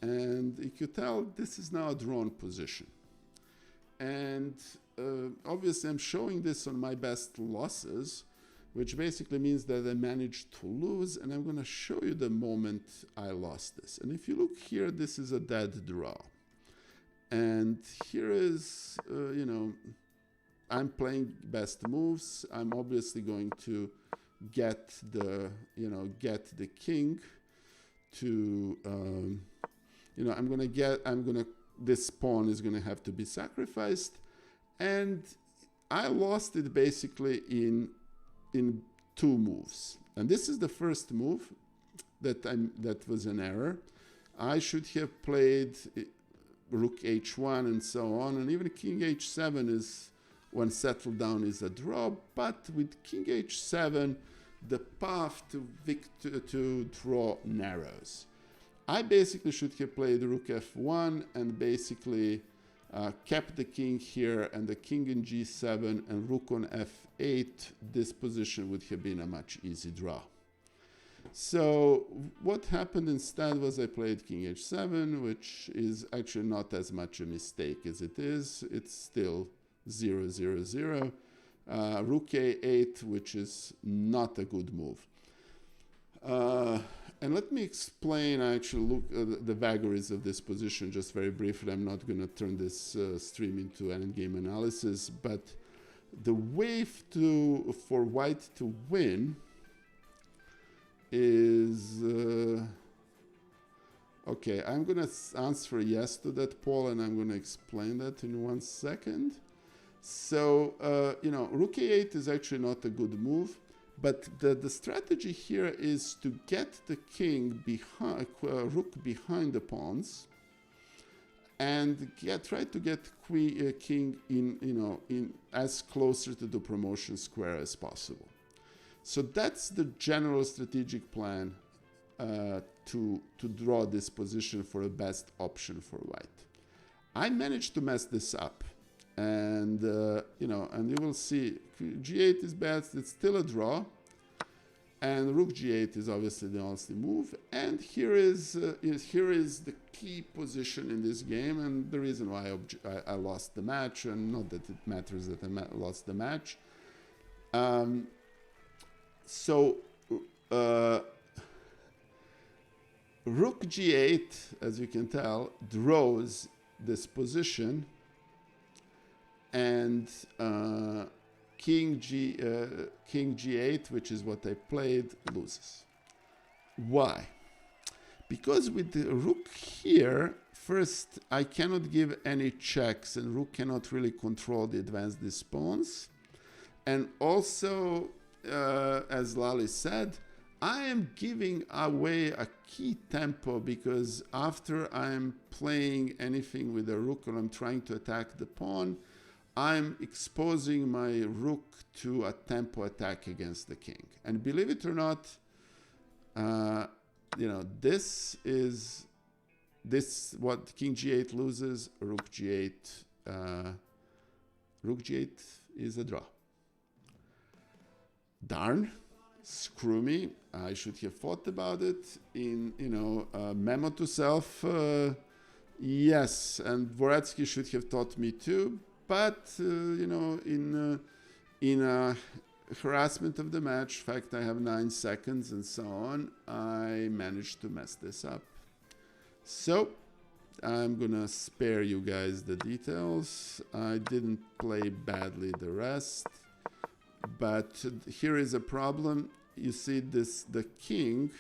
And you could tell this is now a drawn position. And obviously I'm showing this on my best losses, which basically means that I managed to lose, and I'm going to show you the moment I lost this. And if you look here, this is a dead draw. And here is, you know, I'm playing best moves. I'm obviously going to get the, you know, get the king to, you know, this pawn is going to have to be sacrificed. And I lost it basically in two moves. And this is the first move that was an error. I should have played rook h1 and so on, and even king h7 is, when settled down, is a draw. But with king h7, the path to draw narrows. I basically should have played rook f1 and basically kept the king here and the king in g7 and rook on f8. This position would have been a much easy draw. So what happened instead was I played king h7, which is actually not as much a mistake as it is. It's still 0, 0, 0. Rook a8, which is not a good move. And let me explain, actually, the vagaries of this position just very briefly. I'm not going to turn this stream into an endgame analysis, but the way for white to win is... okay, I'm going to answer yes to that poll, and I'm going to explain that in 1 second. So, you know, rook a8 is actually not a good move. But the strategy here is to get the king behind, rook behind the pawns, and try to get king in, you know, in as closer to the promotion square as possible. So that's the general strategic plan to draw this position for the best option for white. I managed to mess this up. And, you know, and you will see g8 is bad, it's still a draw. And rook g8 is obviously the only move. And here is the key position in this game, and the reason why I lost the match, and not that it matters that I lost the match. Rook g8, as you can tell, draws this position. And king g8, which is what I played, loses. Why? Because with the rook here, first, I cannot give any checks, and rook cannot really control the advanced pawns. And also, as Lale said, I am giving away a key tempo because after I'm playing anything with a rook or I'm trying to attack the pawn, I'm exposing my rook to a tempo attack against the king. And believe it or not, this what king g8 loses, rook g8. Rook g8 is a draw. Darn, screw me. I should have thought about it in, memo to self. Yes, and Dvoretsky should have taught me too. But, in harassment of the match, fact I have 9 seconds and so on, I managed to mess this up. So, I'm gonna spare you guys the details. I didn't play badly the rest. But here is a problem. You see the king.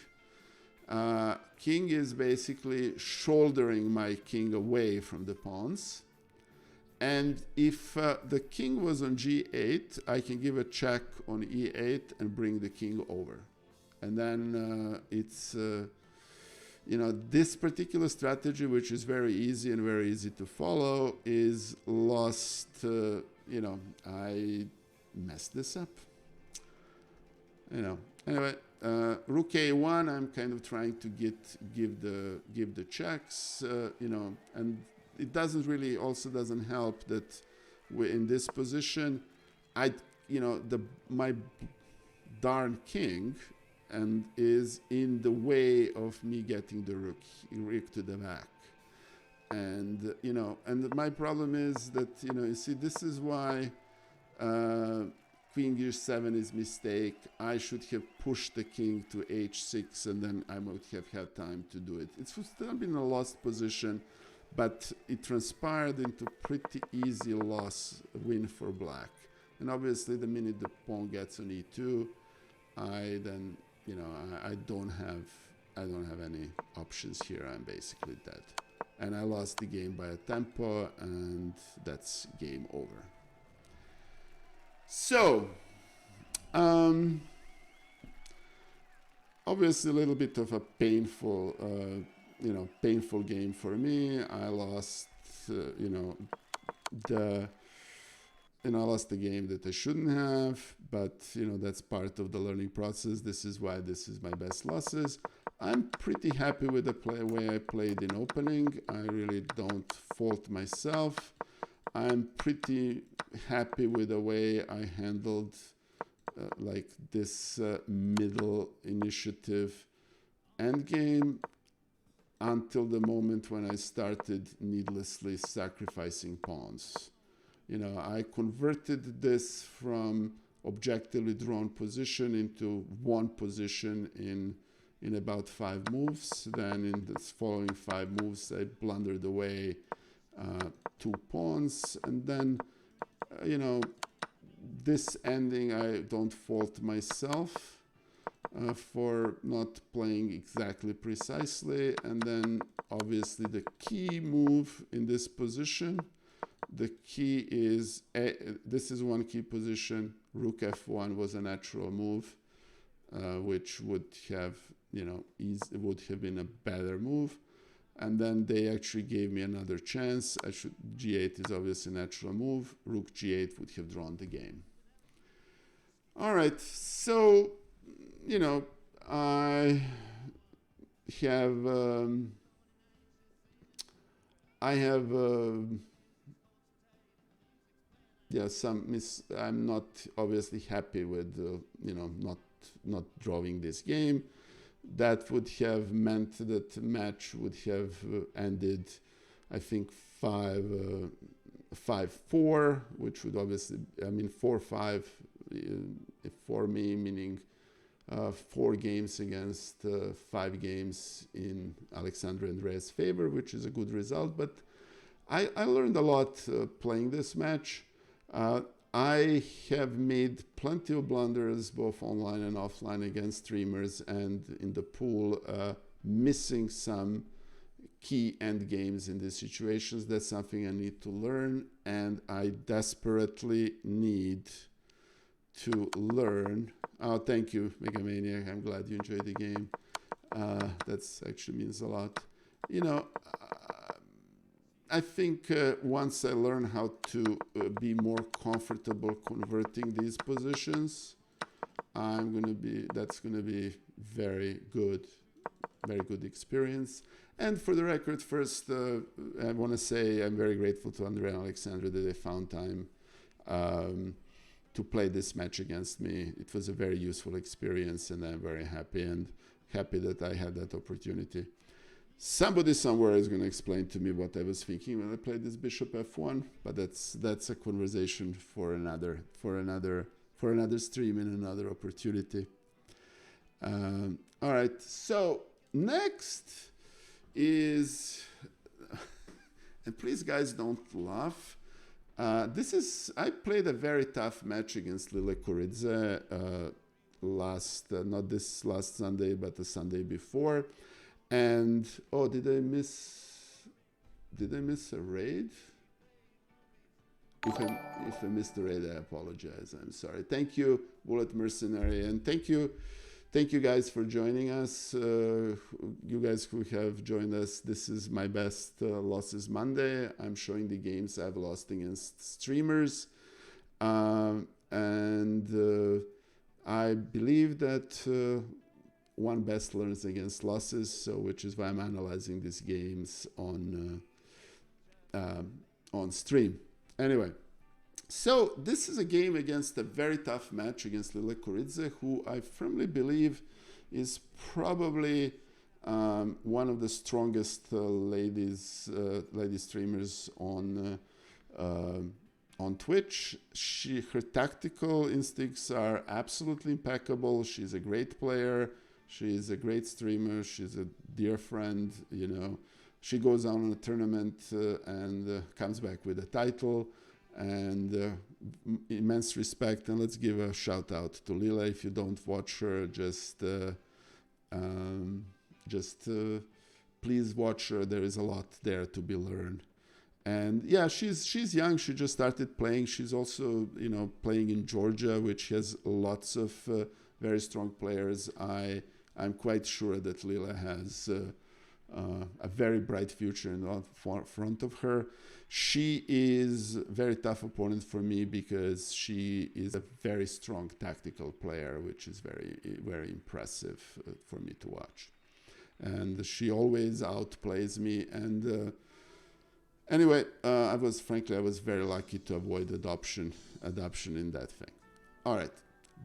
King is basically shouldering my king away from the pawns. And if the king was on g8, I can give a check on e8 and bring the king over. And then it's, this particular strategy, which is very easy and very easy to follow, is lost. I messed this up. Anyway, rook a1. I'm kind of trying to give the checks. And it doesn't help that we're in this position. My darn king and is in the way of me getting the rook to the back. And and my problem is that you see, this is why queen g7 is mistake. I should have pushed the king to h6 and then I would have had time to do it. It's still been a lost position, but it transpired into pretty easy win for black. And obviously the minute the pawn gets on e2, I then, I don't have any options here. I'm basically dead. And I lost the game by a tempo, and that's game over. So, obviously a little bit of a painful game for me. I lost, I lost the game that I shouldn't have, but that's part of the learning process. This is why this is my best losses. I'm pretty happy with the way I played in opening. I really don't fault myself. I'm pretty happy with the way I handled this middle initiative endgame until the moment when I started needlessly sacrificing pawns. I converted this from objectively drawn position into one position in about 5 moves. Then in the following 5 moves, I blundered away 2 pawns. And then, this ending, I don't fault myself for not playing exactly precisely. And then, obviously, the key move in this position, the key is, this is one key position. Rook f1 was a natural move, which would have, would have been a better move. And then they actually gave me another chance. G8 is obviously a natural move. Rook g8 would have drawn the game. All right, so, I have, I'm not obviously happy with, not drawing this game. That would have meant that the match would have ended, I think, 5-4, which would obviously, 4-5 for me, meaning 4 games against 5 games in Alexandra and Andrea's favor, which is a good result. But I learned a lot playing this match. I have made plenty of blunders, both online and offline, against streamers and in the pool, missing some key end games in these situations. That's something I need to learn, and I desperately need to learn. Oh, thank you, Mega Maniac. I'm glad you enjoyed the game. That's actually means a lot. You know, I think once I learn how to be more comfortable converting these positions, that's gonna be very good experience. And for the record, first, I want to say I'm very grateful to Andrea and Alexandra that they found time to play this match against me. It was a very useful experience, and I'm very happy that I had that opportunity. Somebody somewhere is going to explain to me what I was thinking when I played this Bishop F1, but that's a conversation for another stream and another opportunity. All right, so next is, and please guys don't laugh. I played a very tough match against Lile Koridze not this last Sunday, but the Sunday before. And did I miss a raid? If I missed the raid, I apologize. I'm sorry. Thank you, Bullet Mercenary, and thank you guys for joining us. You guys who have joined us, this is my best losses Monday. I'm showing the games I've lost against streamers, and I believe that one best learns against losses, so which is why I'm analyzing these games on stream. Anyway, so this is a game against a very tough match against Lile Koridze, who I firmly believe is probably one of the strongest lady streamers on Twitch. Her tactical instincts are absolutely impeccable. She's a great player. She's a great streamer. She's a dear friend. You know, she goes on a tournament and comes back with a title, and immense respect. And let's give a shout out to Lile. If you don't watch her, just please watch her. There is a lot there to be learned. And yeah, she's young. She just started playing. She's also, you know, playing in Georgia, which has lots of very strong players. I'm quite sure that Lile has a very bright future in front of her. She is a very tough opponent for me because she is a very strong tactical player, which is very, very impressive for me to watch. And she always outplays me. And anyway, I was very lucky to avoid adoption in that thing. All right.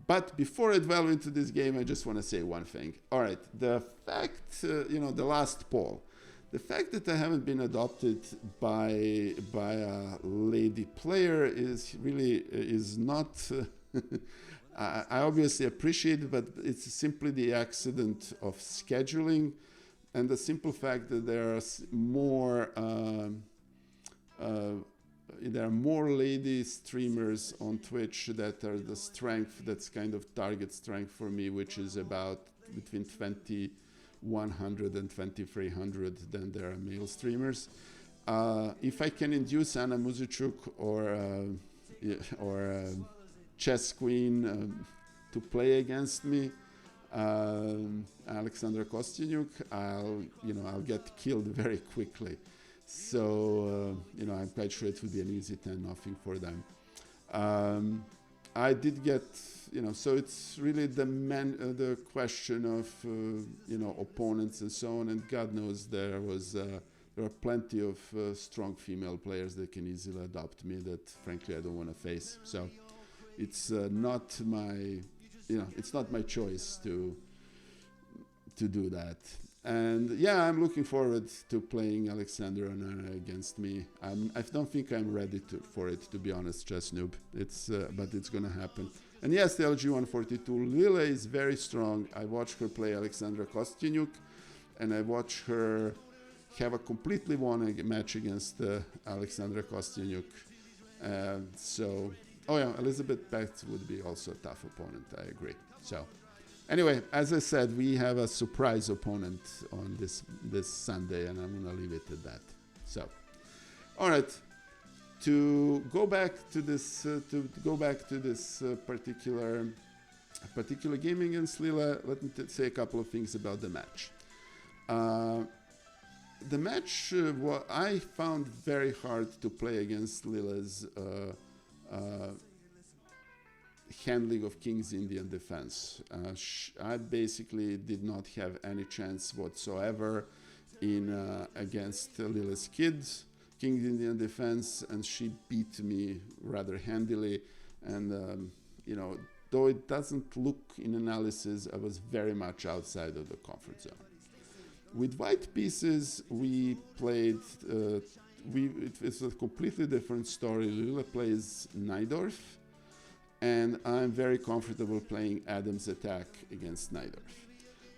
But before I delve into this game, I just want to say one thing. All right, the fact, the last poll, the fact that I haven't been adopted by a lady player is not. I obviously appreciate it, but it's simply the accident of scheduling, and the simple fact that there are more lady streamers on Twitch that are the strength, that's kind of target strength for me, which is about between 2,100 and 2,300 than there are male streamers. If I can induce Anna Muzichuk or Chess Queen to play against me, Alexandra Kostyanyuk, I'll get killed very quickly. So, I'm quite sure it would be an easy 10-0 for them. I did get, so it's really the question of, opponents and so on. And God knows there are plenty of strong female players that can easily adopt me that, frankly, I don't want to face. So it's not my choice to do that. And yeah, I'm looking forward to playing Alexandra and Andrea against me. I don't think I'm ready for it, to be honest, Chess Noob. But it's gonna happen. And yes, the LG142 Lile is very strong. I watched her play Alexandra Kostyanyuk, and I watched her have a completely won match against Alexandra Kostyanyuk. Elizabeth Betts would be also a tough opponent. I agree. So. Anyway, as I said, we have a surprise opponent on this Sunday, and I'm going to leave it at that. So, all right. To go back to this, particular game against Lile, let me say a couple of things about the match. The match, what I found very hard to play against Lile's handling of King's Indian defense. I basically did not have any chance whatsoever in against Lile's kids, King's Indian defense, and she beat me rather handily. And though it doesn't look in analysis, I was very much outside of the comfort zone. With white pieces, we played. It's a completely different story. Lile plays Najdorf, and I'm very comfortable playing Adam's attack against Najdorf.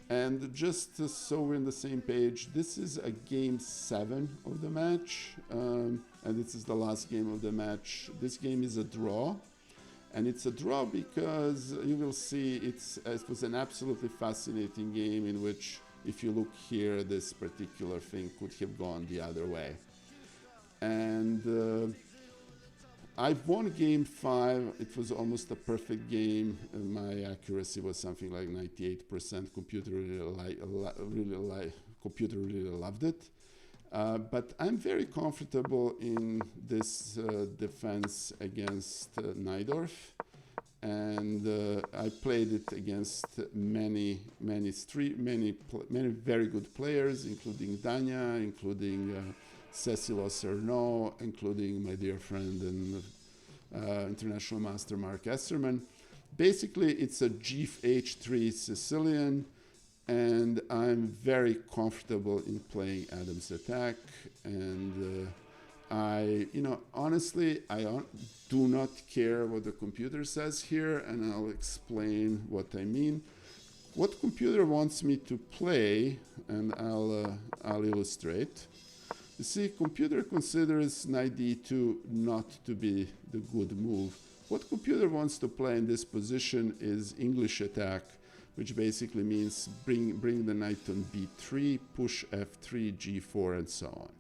And just so we're on the same page, this is a game 7 of the match, and this is the last game of the match. This game is a draw, and it's a draw because you will see it was an absolutely fascinating game in which, if you look here, this particular thing could have gone the other way. And I won game 5. It was almost a perfect game. My accuracy was something like 98%. Computer really loved it. But I'm very comfortable in this defense against Najdorf. And I played it against many very good players, including Danya, including Cecil Oserno, including my dear friend and international master Mark Esserman. Basically, it's a G-H3 Sicilian, and I'm very comfortable in playing Adam's attack. And honestly, I do not care what the computer says here, and I'll explain what I mean. What computer wants me to play, and I'll illustrate. You see, computer considers knight d2 not to be the good move. What computer wants to play in this position is English attack, which basically means bring the knight on b3, push f3, g4, and so on.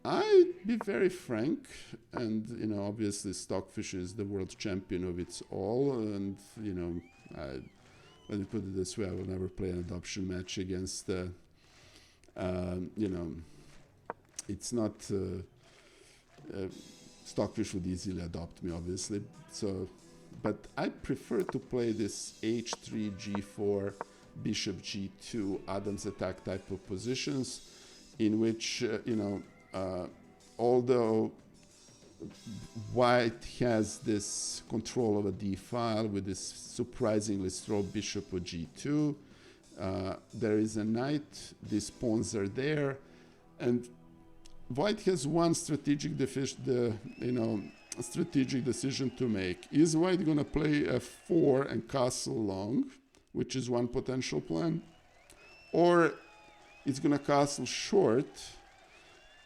I'd be very frank, and obviously Stockfish is the world champion of its all, and let me put it this way: I will never play an adoption match against it's not Stockfish would easily adopt me, obviously. So, but I prefer to play this h3, g4, bishop g2, Adam's attack type of positions, in which although white has this control of a d file with this surprisingly strong bishop of g2, there is a knight, these pawns are there, and white has one strategic decision to make. Is white going to play f4 and castle long, which is one potential plan, or it's going to castle short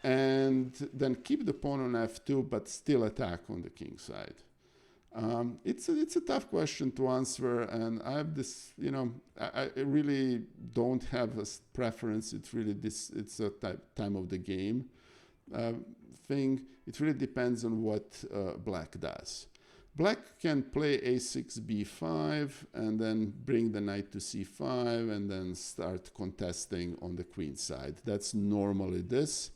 and then keep the pawn on f2 but still attack on the king side? It's a tough question to answer, and I have this, I really don't have a preference. It's really it's a time of the game thing. It really depends on what black does. Black can play a6, b5, and then bring the knight to c5, and then start contesting on the queen side. That's normally this.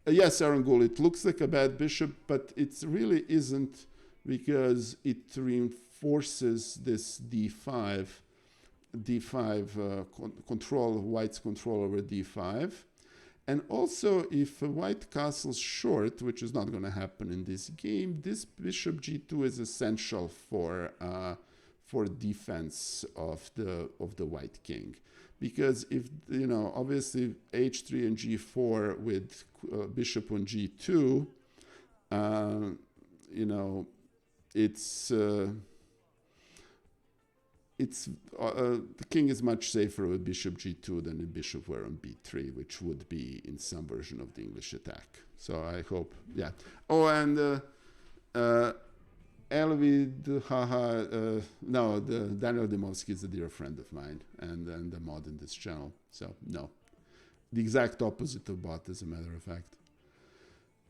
Yes, Arangul, it looks like a bad bishop, but it really isn't, because it reinforces this d5 control, white's control over d5. And also, if white castles short, which is not going to happen in this game, this bishop g2 is essential for defense of the white king, because if obviously h3 and g4 with bishop on g2, the king is much safer with bishop g2 than if bishop were on b3, which would be in some version of the English attack. So I hope, yeah. Oh, and Elvid, no, Daniel Dymowski is a dear friend of mine and a mod in this channel. So no, the exact opposite of bot, as a matter of fact.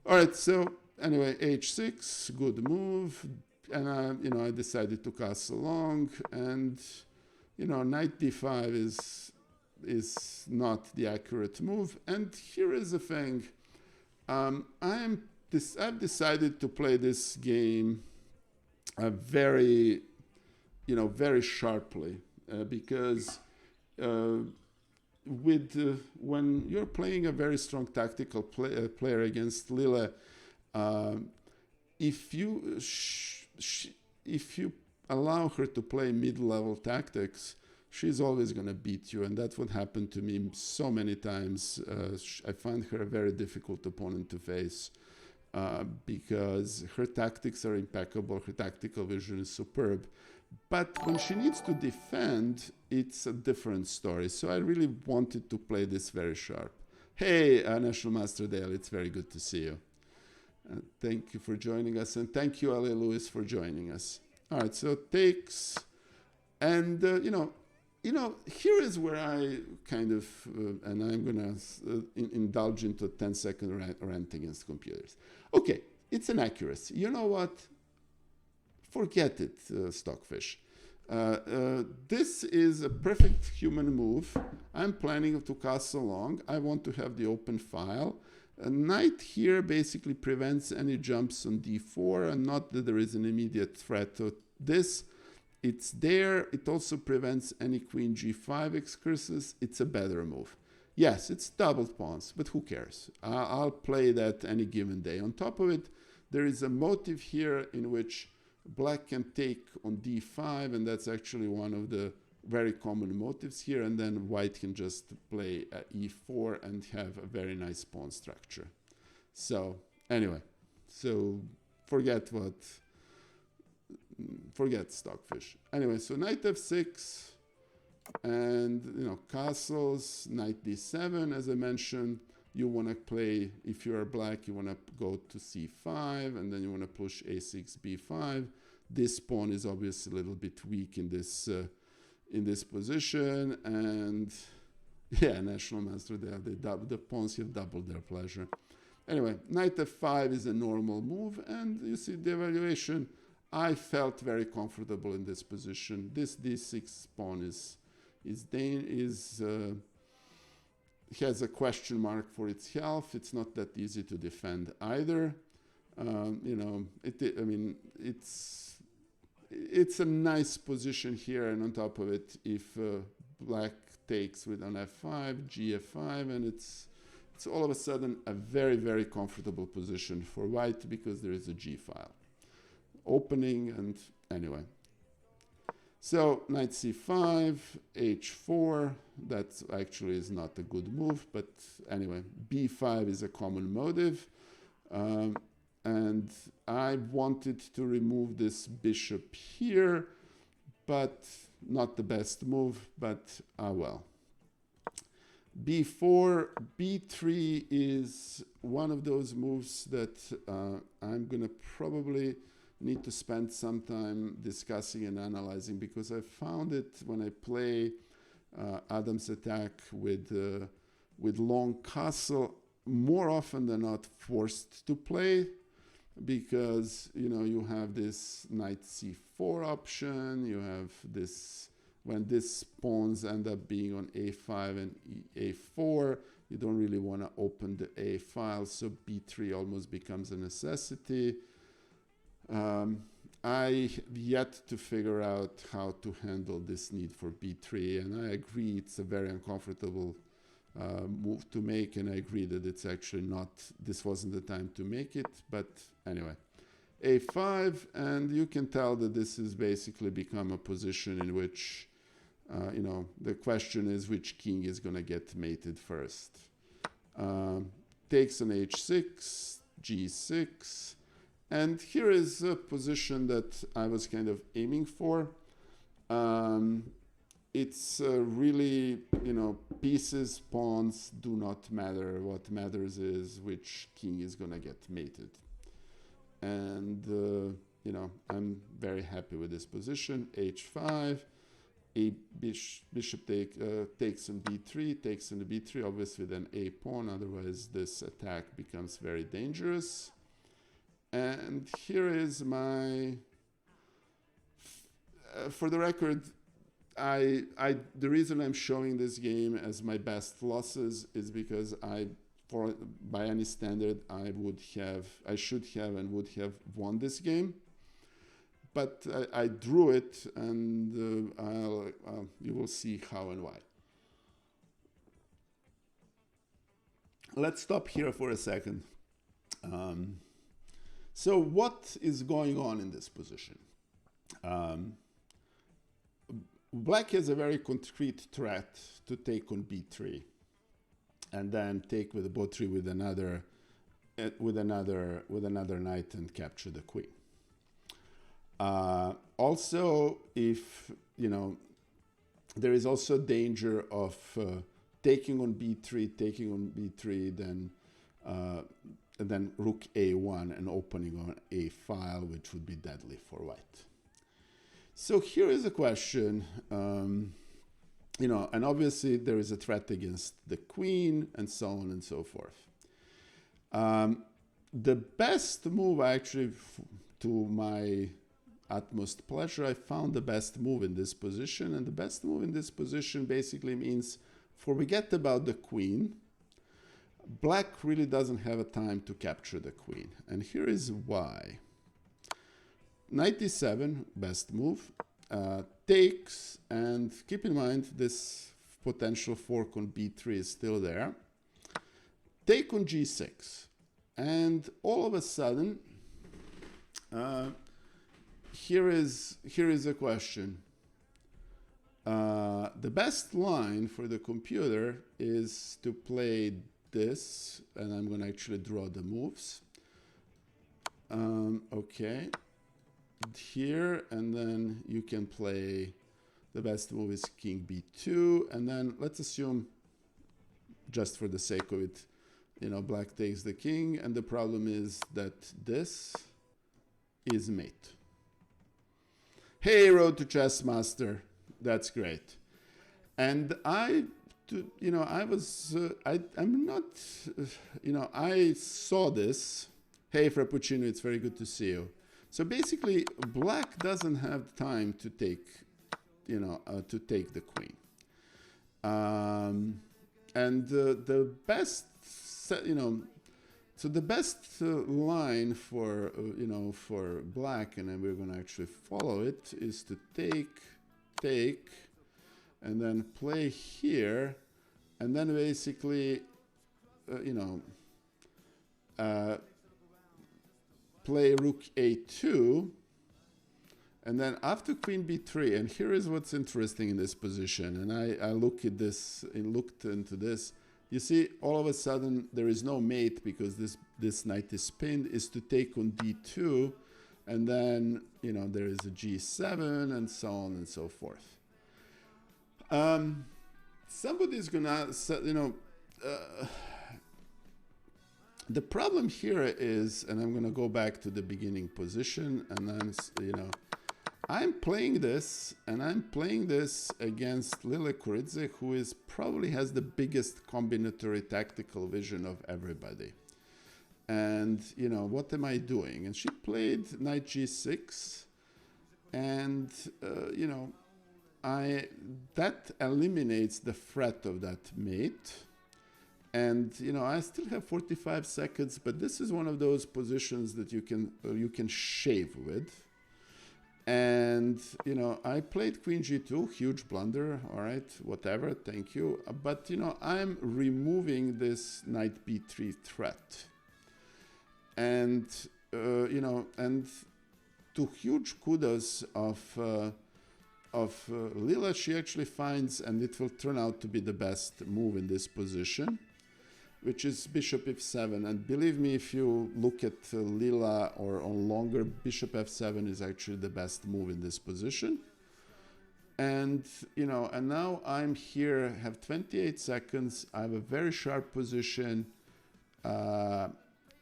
All right, so anyway, h6, good move, and I decided to castle long, and knight d5 is not the accurate move. And here is the thing: I've decided to play this game very very sharply, because when you're playing a very strong tactical player against Lile, if you allow her to play mid-level tactics, she's always going to beat you, and that's what happened to me so many times. I find her a very difficult opponent to face, because her tactics are impeccable, her tactical vision is superb. But when she needs to defend, it's a different story. So I really wanted to play this very sharp. Hey, National Master Dale, it's very good to see you. Thank you for joining us, and thank you, Ali Lewis, for joining us. All right, so takes, and here is where I kind of, and I'm gonna indulge into a 10-second rant against computers. Okay, it's an accuracy. You know what? Forget it, Stockfish. This is a perfect human move. I'm planning to castle long. I want to have the open file. A knight here basically prevents any jumps on d4, and not that there is an immediate threat to this. It's there. It also prevents any queen g5 excursus. It's a better move. Yes, it's doubled pawns, but who cares? I'll play that any given day. On top of it, there is a motive here in which black can take on d5, and that's actually one of the very common motives here, and then white can just play e4 and have a very nice pawn structure. So anyway, so forget Stockfish. Anyway, so knight f6, and castles, knight d7, as I mentioned. You want to play, if you're black, you want to go to c5, and then you want to push a6, b5. This pawn is obviously a little bit weak in this position, and yeah, National Master there, the pawns have doubled their pleasure. Anyway, knight f5 is a normal move, and you see the evaluation. I felt very comfortable in this position. This d6 pawn has a question mark for its health. It's not that easy to defend either. It's a nice position here, and on top of it, if black takes with an f5, gf5, and it's all of a sudden a very, very comfortable position for white, because there is a g file opening. And anyway, so knight c5, h4, that actually is not a good move, but anyway, b5 is a common motive, and I wanted to remove this bishop here, but not the best move, but well. b4, b3 is one of those moves that I'm going to probably need to spend some time discussing and analyzing, because I found it when I play Adam's attack with long castle, more often than not forced to play, because you have this knight c4 option, you have this, when these pawns end up being on a5 and a4, you don't really want to open the a file, so b3 almost becomes a necessity. I have yet to figure out how to handle this need for b3, and I agree it's a very uncomfortable move to make, and I agree that it's actually not, this wasn't the time to make it, but anyway. a5, and you can tell that this has basically become a position in which, the question is which king is going to get mated first. Takes on h6, g6, and here is a position that I was kind of aiming for. It's really, pieces, pawns do not matter. What matters is which king is going to get mated. And, I'm very happy with this position. h5, a bishop takes on b3, takes on the b3, obviously then a pawn, otherwise this attack becomes very dangerous. And here is my, for the record, the reason I'm showing this game as my best losses is because by any standard, I should have and would have won this game. But I drew it, and you will see how and why. Let's stop here for a second. So what is going on in this position? Black has a very concrete threat to take on b3, and then take with the b3 with another knight and capture the queen. Also, if there is also danger of taking on b3, then rook a1 and opening on a file, which would be deadly for white. So here is a question, and obviously there is a threat against the queen and so on and so forth. The best move, actually, to my utmost pleasure, I found the best move in this position, and the best move in this position basically means forget about the queen. Black really doesn't have a time to capture the queen, and here is why. Knight d7, best move, takes, and keep in mind this potential fork on b3 is still there. Take on g6, and all of a sudden, here is a question. The best line for the computer is to play this, and I'm going to actually draw the moves. Okay. Here, and then you can play, the best move is king b2, and then let's assume, just for the sake of it, black takes the king, and the problem is that this is mate. Hey, Road to Chess Master, that's great. And I saw this. Hey, Frappuccino, it's very good to see you. So basically, black doesn't have time to take, the queen. And the best, so the best line for, for black, and then we're going to actually follow it, is to take, and then play here, and then basically, play rook a2, and then after queen b3, and here is what's interesting in this position, and I looked into this. You see, all of a sudden there is no mate because this knight is pinned, is to take on d2, and then there is a g7 and so on and so forth. Somebody's gonna, the problem here is, and I'm gonna go back to the beginning position, and then I'm playing this, and I'm playing this against Lile Koridze, who probably has the biggest combinatory tactical vision of everybody. And what am I doing? And she played knight g6, and that eliminates the threat of that mate. And I still have 45 seconds, but this is one of those positions that you can shave with. And I played queen g2, huge blunder. All right, whatever, thank you. But I'm removing this knight b3 threat. And and to huge kudos of Lile, she actually finds, and it will turn out to be the best move in this position, which is bishop f7. And believe me, if you look at Lile or on longer, bishop f7 is actually the best move in this position. And and now I'm here, have 28 seconds. I have a very sharp position,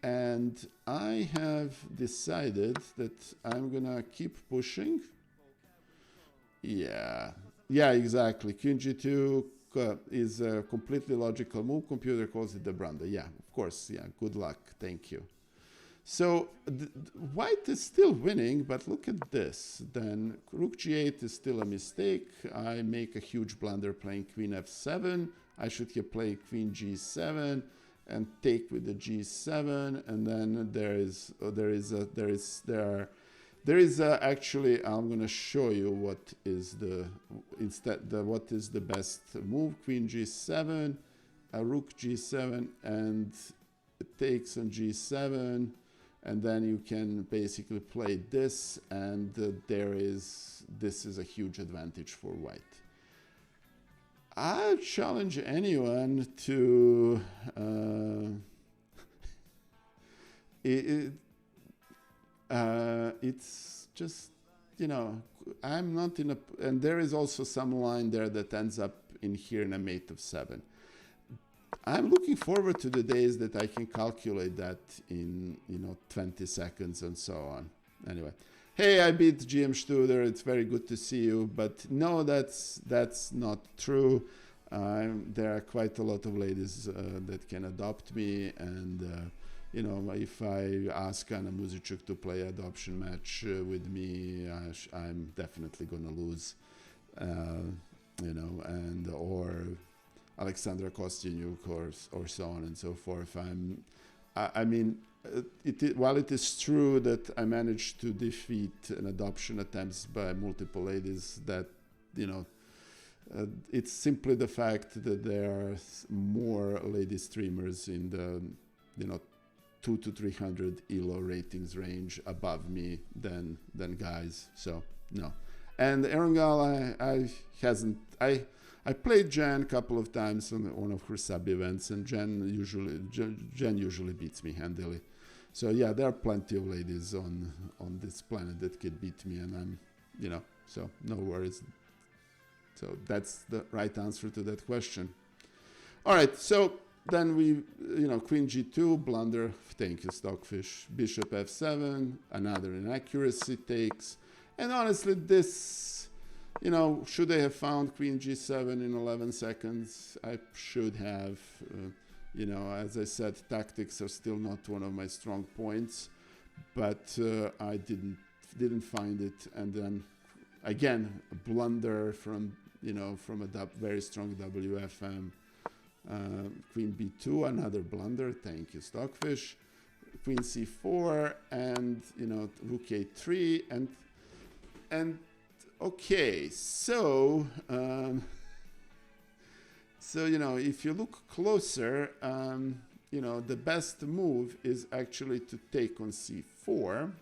and I have decided that I'm gonna keep pushing. Yeah, exactly. Queen g2 is a completely logical move. Computer calls it the blunder. Yeah, of course. Yeah, good luck. Thank you. So white is still winning, but look at this. Then rook g8 is still a mistake. I make a huge blunder playing queen f7. I should have played queen g7 and take with the g7. And then actually, I'm going to show you what is what is the best move. Queen g7, a rook g7, and it takes on g7. And then you can basically play this, and this is a huge advantage for white. I challenge anyone to it's just, you know, I'm not in a, and there is also some line there that ends up in here in a mate of 7. I'm looking forward to the days that I can calculate that in, 20 seconds and so on. Anyway, hey, I beat GM Studer. It's very good to see you. But no, that's not true. There are quite a lot of ladies that can adopt me. And, if I ask Anna Muzichuk to play adoption match with me, I'm definitely going to lose, or Alexandra Kostyanyuk or so on and so forth. While it is true that I managed to defeat an adoption attempts by multiple ladies, that, it's simply the fact that there are more lady streamers in the, 200 to 300 ELO ratings range above me than guys. So, no. And Erangel, I played Jen a couple of times on one of her sub events, and Jen usually beats me handily. So yeah, there are plenty of ladies on this planet that could beat me, and I'm, so no worries. So that's the right answer to that question. All right, so then we, Queen G2, blunder, thank you, Stockfish. Bishop F7, another inaccuracy takes, and honestly, this. Should I have found Queen G7 in 11 seconds? I should have. As I said, tactics are still not one of my strong points, but I didn't find it. And then, again, a blunder from a very strong WFM. Queen B2, another blunder. Thank you, Stockfish. Queen C4, and Rook A3, and. Okay, so if you look closer, the best move is actually to take on c4.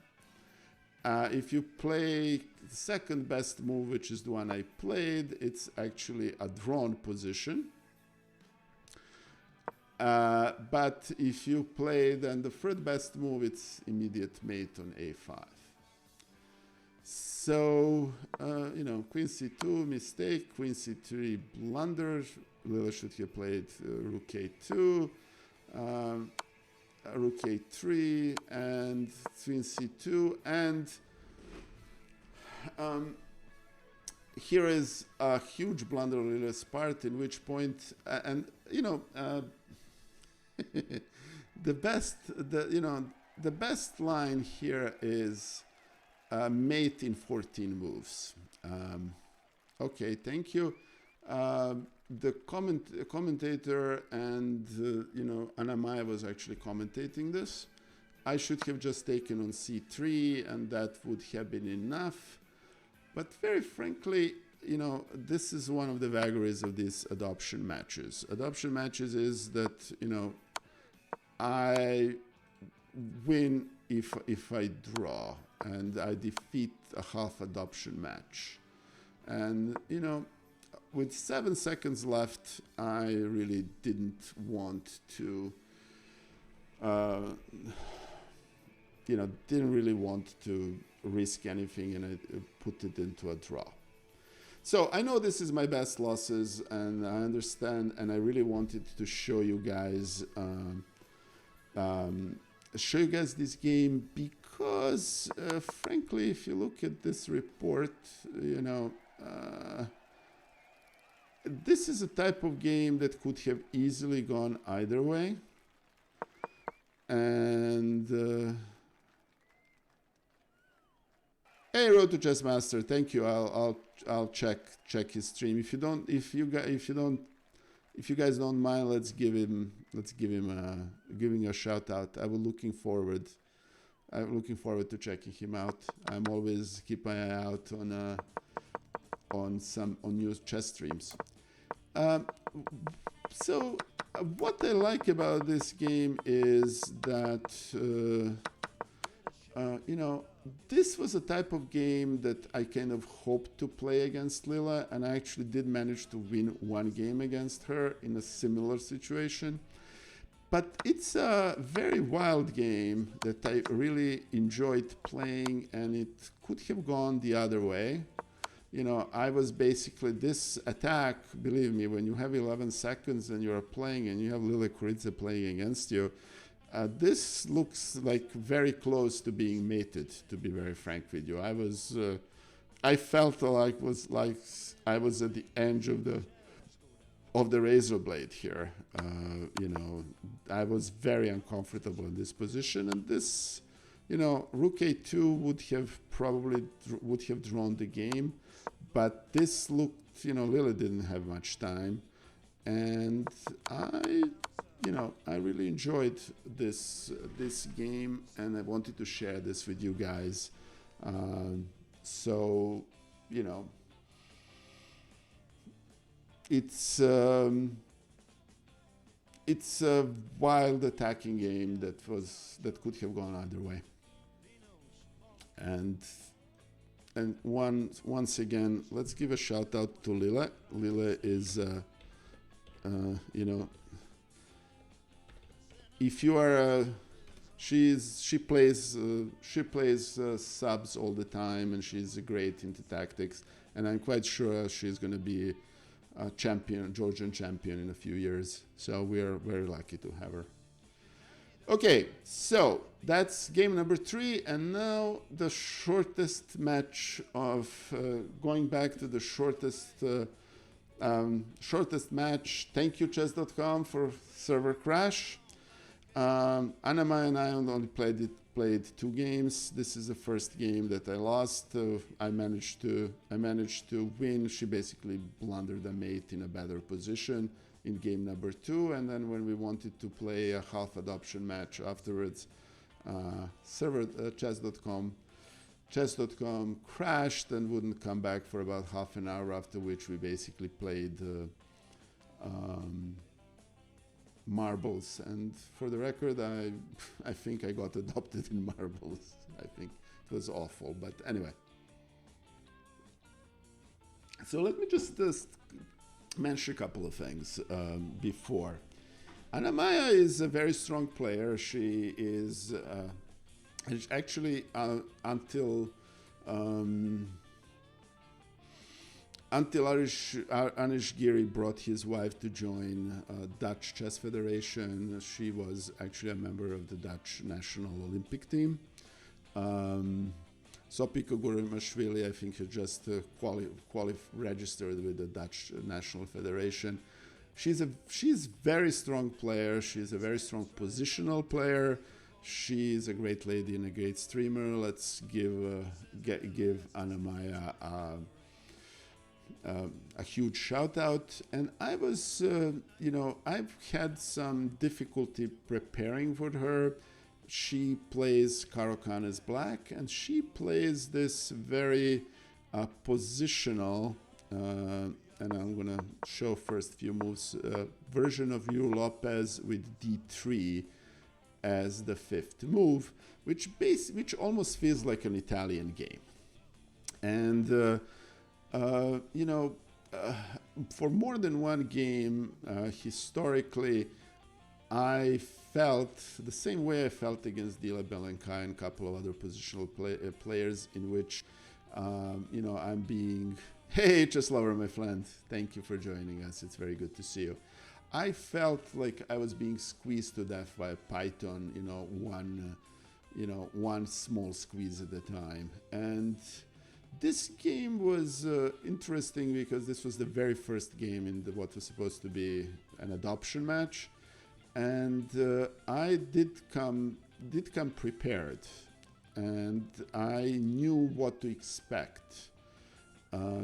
If you play the second best move, which is the one I played, it's actually a drawn position. But if you play then the third best move, it's immediate mate on a5. So, Queen c2, mistake, Queen c3, blunder. Lile should have played Rook a2, Rook a3, and Queen c2. And here is a huge blunder on Lile's part, in which point, the best line here is mate in 14 moves. Okay, thank you. The commentator and Anna Maya was actually commentating this. I should have just taken on c3, and that would have been enough. But very frankly, this is one of the vagaries of these adoption matches. Adoption matches is that I win if I draw, and I defeat a half adoption match. And, with 7 seconds left, I really didn't want to, didn't really want to risk anything, and I put it into a draw. So I know this is my best losses, and I understand, and I really wanted to show you guys, this game, because frankly, if you look at this report, this is a type of game that could have easily gone either way. And Hey, Road to Chess Master, thank you. I'll check his stream. If you guys don't mind, let's give him giving a shout out. I'm looking forward to checking him out. I'm always keep my eye out on new chess streams. So what I like about this game is that this was a type of game that I kind of hoped to play against Lile, and I actually did manage to win one game against her in a similar situation. But it's a very wild game that I really enjoyed playing, and it could have gone the other way. I was basically this attack, believe me, when you have 11 seconds and you're playing and you have Lile Koridze playing against you, this looks like very close to being mated, to be very frank with you. I felt like I was at the edge of the razor blade here. I was very uncomfortable in this position, and this, Rook A2 would have drawn the game, but this looked, Lile didn't have much time, and I really enjoyed this game, and I wanted to share this with you guys. It's a wild attacking game that could have gone either way. And once again, let's give a shout out to Lile. Lile is if you are she plays subs all the time, and she's great into tactics, and I'm quite sure she's going to be a Georgian champion in a few years. So we're very lucky to have her. Okay, so that's game number 3, and now the shortest match of going back to the shortest match. Thank you, chess.com, for server crash. Anna-Maya and I only played 2 games. This is the first game that I lost. I managed to win. She basically blundered a mate in a better position in game number 2, and then when we wanted to play a half adoption match afterwards, server chess.com crashed and wouldn't come back for about half an hour, after which we basically played marbles. And for the record, I think I got adopted in marbles. I think it was awful, but anyway. So let me just mention a couple of things before. Anna-Maya is a very strong player. She is actually until Anish Giri brought his wife to join Dutch Chess Federation. She was actually a member of the Dutch National Olympic team. Sopiko Gurimashvili, I think, had just registered with the Dutch National Federation. She's very strong player. She's a very strong positional player. She's a great lady and a great streamer. Let's give Anna-Maya a huge shout out. And I was, I've had some difficulty preparing for her. She plays Caro-Kann black, and she plays this very positional, and I'm gonna show first few moves, version of Yu Lopez with D3 as the 5th move, which almost feels like an Italian game. And for more than one game, historically, I felt the same way I felt against Dila Belenkai and a couple of other positional players, in which, I'm being, hey, chess lover, my friend, thank you for joining us. It's very good to see you. I felt like I was being squeezed to death by a python, one small squeeze at a time. And this game was interesting because this was the very first game in what was supposed to be an adoption match. And I did come prepared, and I knew what to expect.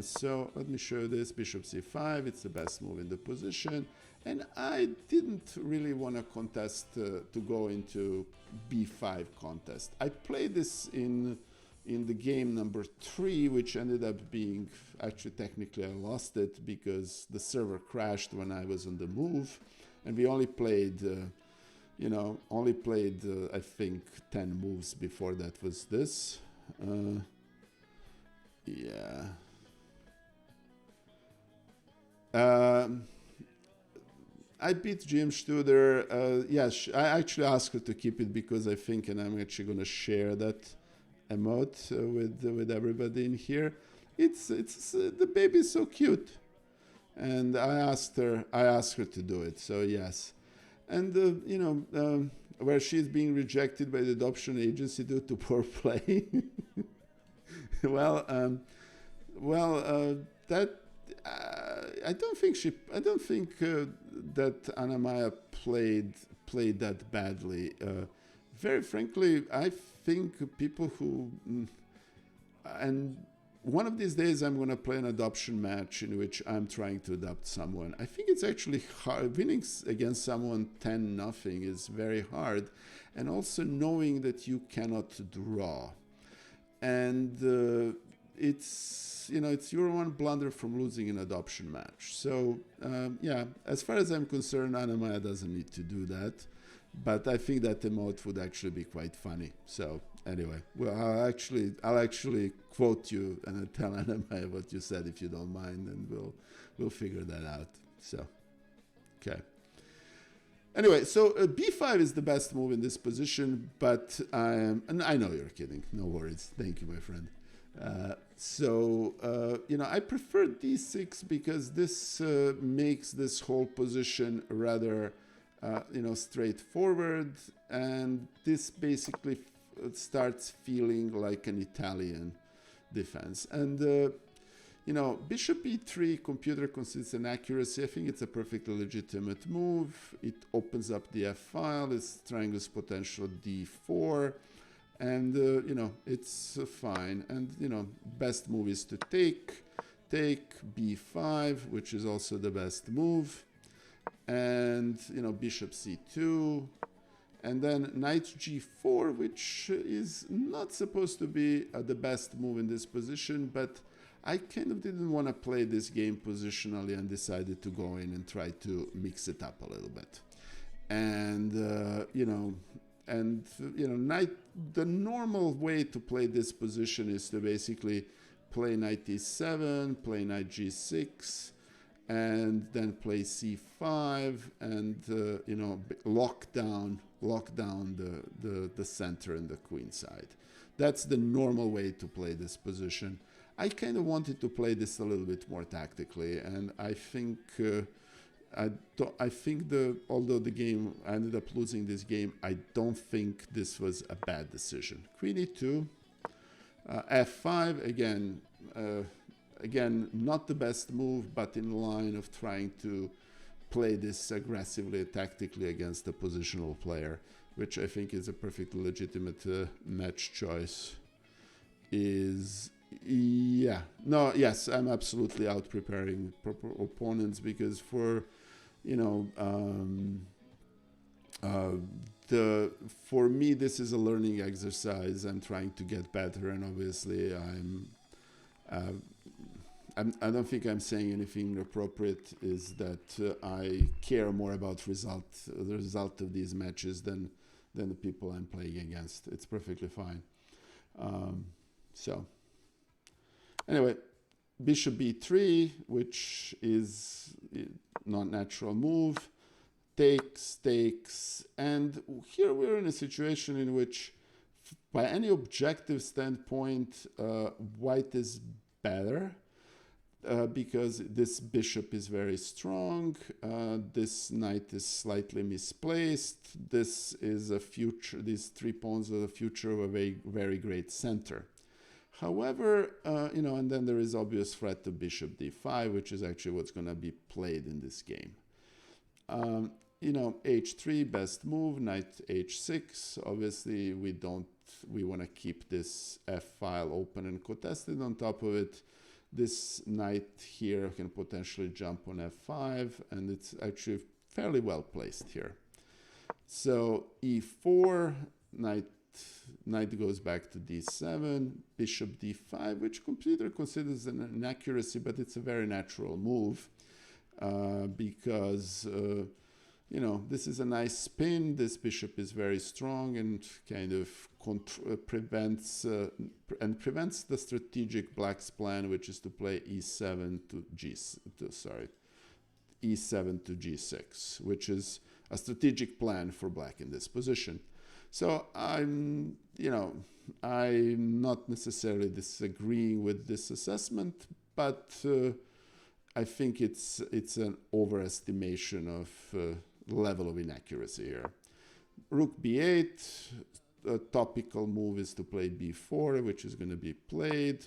So let me show you this. Bishop c5, it's the best move in the position. And I didn't really want to contest, to go into b5 contest. I played this in the game number 3, which ended up being, actually technically I lost it because the server crashed when I was on the move. And we only played, I think 10 moves before that was this. Yeah. I beat GM Studer. Yes, I actually asked her to keep it because I think, and I'm actually going to share that emote with everybody in here. It's the baby is so cute, and I asked her to do it. So yes, and where she's being rejected by the adoption agency due to poor play. That. I don't think that Anna Maya played that badly. Very frankly, I think people who and one of these days I'm going to play an adoption match in which I'm trying to adopt someone. I think it's actually hard. Winning against someone 10-0 is very hard, and also knowing that you cannot draw, and it's your one blunder from losing an adoption match. So yeah, as far as I'm concerned, Anna Maya doesn't need to do that, but I think that emote would actually be quite funny. So anyway, well, I'll actually quote you and I'll tell Anna Maya what you said if you don't mind, and we'll figure that out. So okay. Anyway, so b5 is the best move in this position, but and I know you're kidding. No worries. Thank you, my friend. I prefer d6 because this makes this whole position rather, straightforward, and this basically starts feeling like an Italian defense. And, bishop e3, computer considers an accuracy. I think it's a perfectly legitimate move. It opens up the f file. It strangles potential d4. And, it's fine. And, best move is to take b5, which is also the best move. And, bishop c2. And then knight g4, which is not supposed to be the best move in this position. But I kind of didn't want to play this game positionally and decided to go in and try to mix it up a little bit. And, knight, the normal way to play this position is to basically play knight e7, play knight g6, and then play c5, and lock down the center and the queen side. That's the normal way to play this position. I kind of wanted to play this a little bit more tactically, and I think. Although the game, I ended up losing this game, I don't think this was a bad decision. Queen e2, f5, again, not the best move, but in line of trying to play this aggressively and tactically against a positional player, which I think is a perfectly legitimate match choice. Yes, I'm absolutely out preparing opponents because for for me, this is a learning exercise. I'm trying to get better, and obviously, I don't think I'm saying anything inappropriate. Is that I care more about the result of these matches than the people I'm playing against. It's perfectly fine. Anyway. Bishop b3, which is not natural move, takes, and here we're in a situation in which, by any objective standpoint, white is better because this bishop is very strong, this knight is slightly misplaced, this is a future, these 3 pawns are the future of a very, very great center. However, and then there is obvious threat to bishop d5, which is actually what's going to be played in this game. h3, best move, knight h6. Obviously, we don't we want to keep this F file open and contested. On top of it, this knight here can potentially jump on F5, and it's actually fairly well placed here. So E4, knight goes back to D7, bishop D5, which computer considers an inaccuracy, but it's a very natural move because you know, this is a nice spin. This bishop is very strong and kind of prevents the strategic black's plan, which is to play E7 to E7 to G6, which is a strategic plan for black in this position. So I'm not necessarily disagreeing with this assessment, but I think it's an overestimation of level of inaccuracy here. Rook b8, a topical move is to play b4, which is going to be played.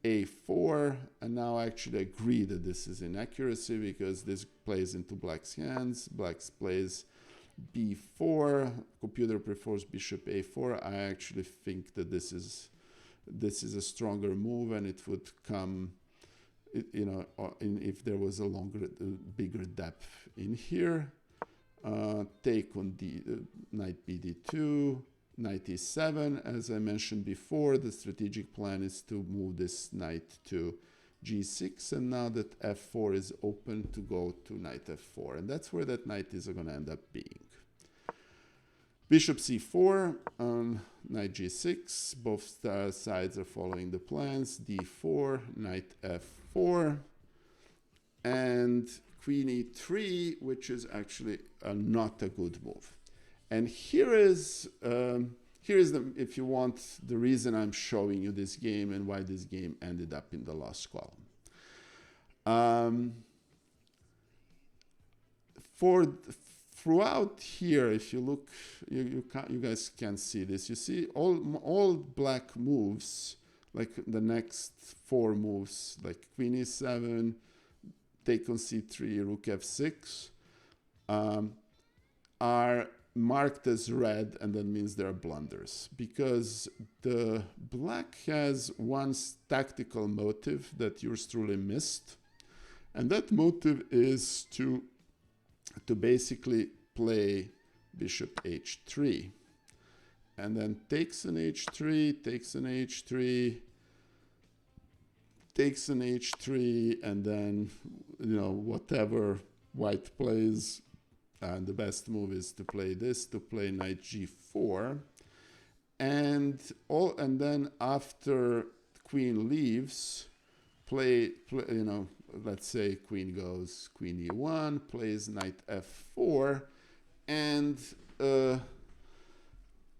A4, and now I actually agree that this is inaccuracy because this plays into black's hands. Black's plays b4, computer prefers bishop a4. I actually think that this is a stronger move, and it would come, if there was a bigger depth in here. Take on knight bd2, knight e7. As I mentioned before, the strategic plan is to move this knight to g6, and now that f4 is open, to go to knight f4, and that's where that knight is going to end up being. Bishop c4, knight g6, both sides are following the plans. D4, knight f4, and queen e3, which is actually not a good move. And here is if you want, the reason I'm showing you this game and why this game ended up in the lost column. Throughout here, if you look, you guys can see this. You see all black moves, like the next 4 moves, like queen e7, take on c3, rook f6, are marked as red, and that means they're blunders, because the black has one tactical motive that yours truly missed, and that motive is to basically play bishop h3, and then takes an h3, takes an h3, takes an h3, and then whatever white plays, and the best move is to play this, to play knight g4, and then after queen leaves, let's say queen goes queen e1, plays knight f4, and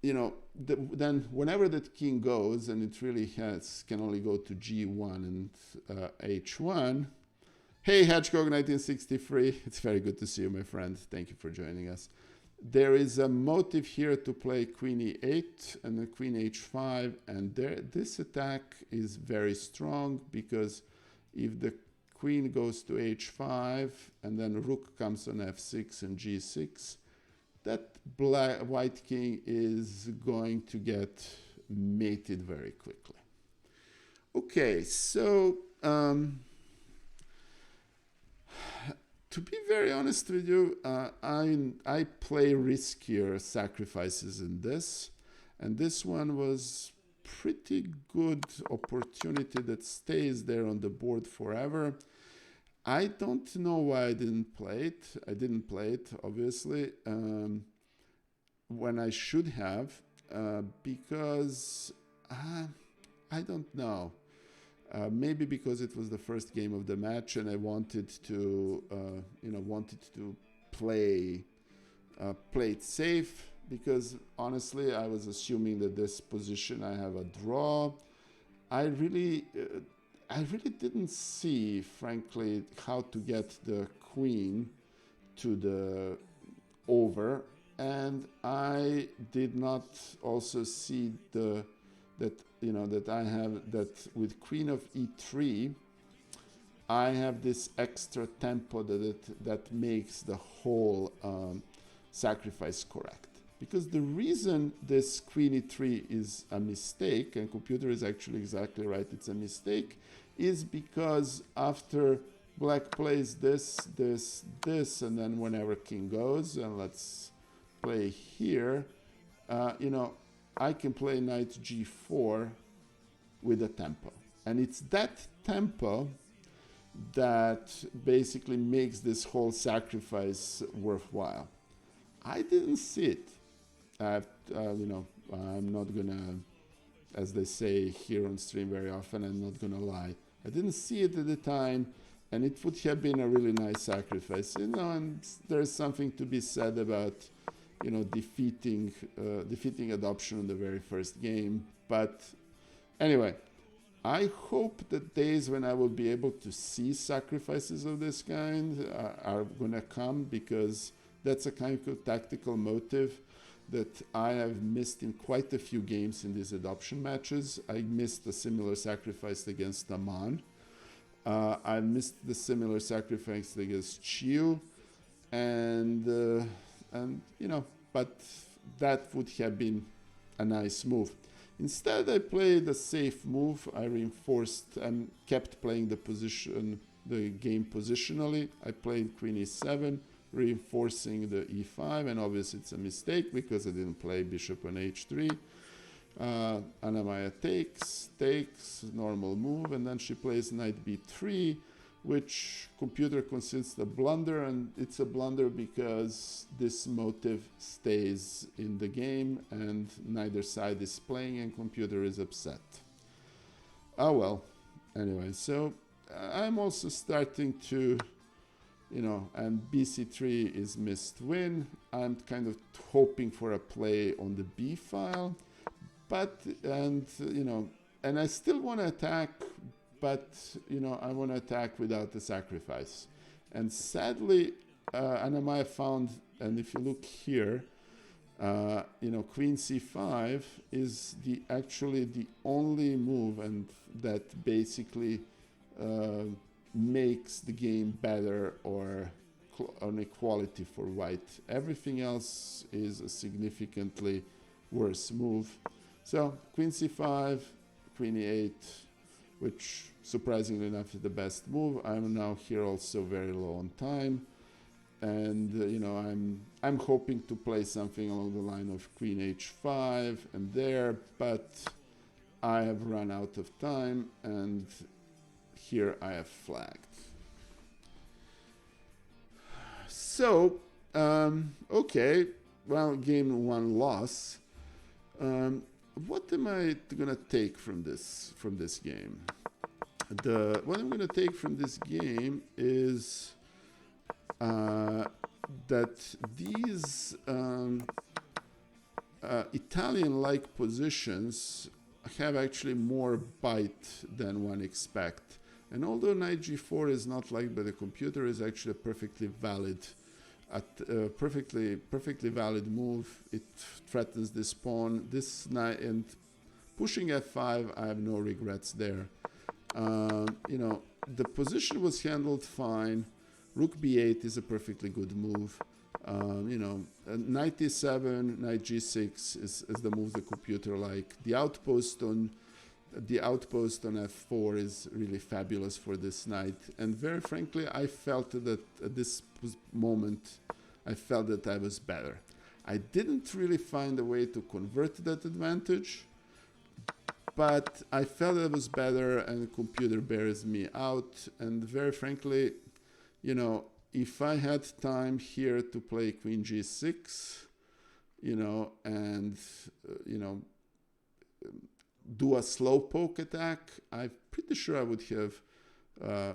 then whenever that king goes, and it really can only go to g1 and h1. Hey, Hedgehog 1963, it's very good to see you, my friend. Thank you for joining us. There is a motive here to play queen e8 and then queen h5, and this attack is very strong, because if the queen goes to h5 and then rook comes on f6 and g6, that white king is going to get mated very quickly. Okay, so to be very honest with you, I play riskier sacrifices in this, and this one was pretty good opportunity that stays there on the board forever. I don't know why I didn't play it. I didn't play it, obviously, when I should have, because I don't know. Maybe because it was the first game of the match, and I wanted to, play it safe. Because honestly, I was assuming that this position I have a draw. I really didn't see, frankly, how to get the queen to the over, and I did not also see that I have that with queen of e3. I have this extra tempo that makes the whole sacrifice correct. because the reason this queen e3 is a mistake, and computer is actually exactly right, it's a mistake, is because after black plays this, this, this, and then whenever king goes, and let's play here, I can play knight g4 with a tempo. And it's that tempo that basically makes this whole sacrifice worthwhile. I didn't see it. I'm not gonna, as they say here on stream very often, I'm not gonna lie. I didn't see it at the time, and it would have been a really nice sacrifice. And there's something to be said about, defeating adoption in the very first game. But anyway, I hope that days when I will be able to see sacrifices of this kind are gonna come, because that's a kind of tactical motive that I have missed in quite a few games in these adoption matches. I missed a similar sacrifice against Aman. I missed the similar sacrifice against Chiu, but that would have been a nice move. Instead, I played a safe move. I reinforced and kept playing the game positionally. I played queen e7, reinforcing the e5, and obviously it's a mistake because I didn't play bishop on h3. Anamaya takes, normal move, and then she plays knight b3, which computer considers a blunder, and it's a blunder because this motive stays in the game and neither side is playing, and computer is upset. Oh well, anyway, so I'm also starting to, and bc3 is missed win. I'm kind of hoping for a play on the b file, and I still want to attack, but I want to attack without the sacrifice. And sadly, Anamaya found, and if you look here, queen c5 is actually the only move, and that basically makes the game better or an equality for white. Everything else is a significantly worse move. So queen c5, queen e8, which surprisingly enough is the best move. I'm now here also very low on time, and I'm hoping to play something along the line of queen h5 and there, but I have run out of time, and here I have flagged. So okay, well, game one loss. What am I gonna take from this game? What I'm gonna take from this game is that these Italian-like positions have actually more bite than one expect. And although knight g4 is not liked by the computer, is actually a perfectly valid move. It threatens this pawn. This knight, and pushing f5, I have no regrets there. The position was handled fine. Rook b8 is a perfectly good move. Knight e7, knight g6 is the move the computer like. The outpost on f4 is really fabulous for this knight. And very frankly, I felt that at this moment, I felt that I was better. I didn't really find a way to convert that advantage, but I felt I was better, and the computer bears me out. And very frankly, if I had time here to play queen g6, and do a slow poke attack, I'm pretty sure I would have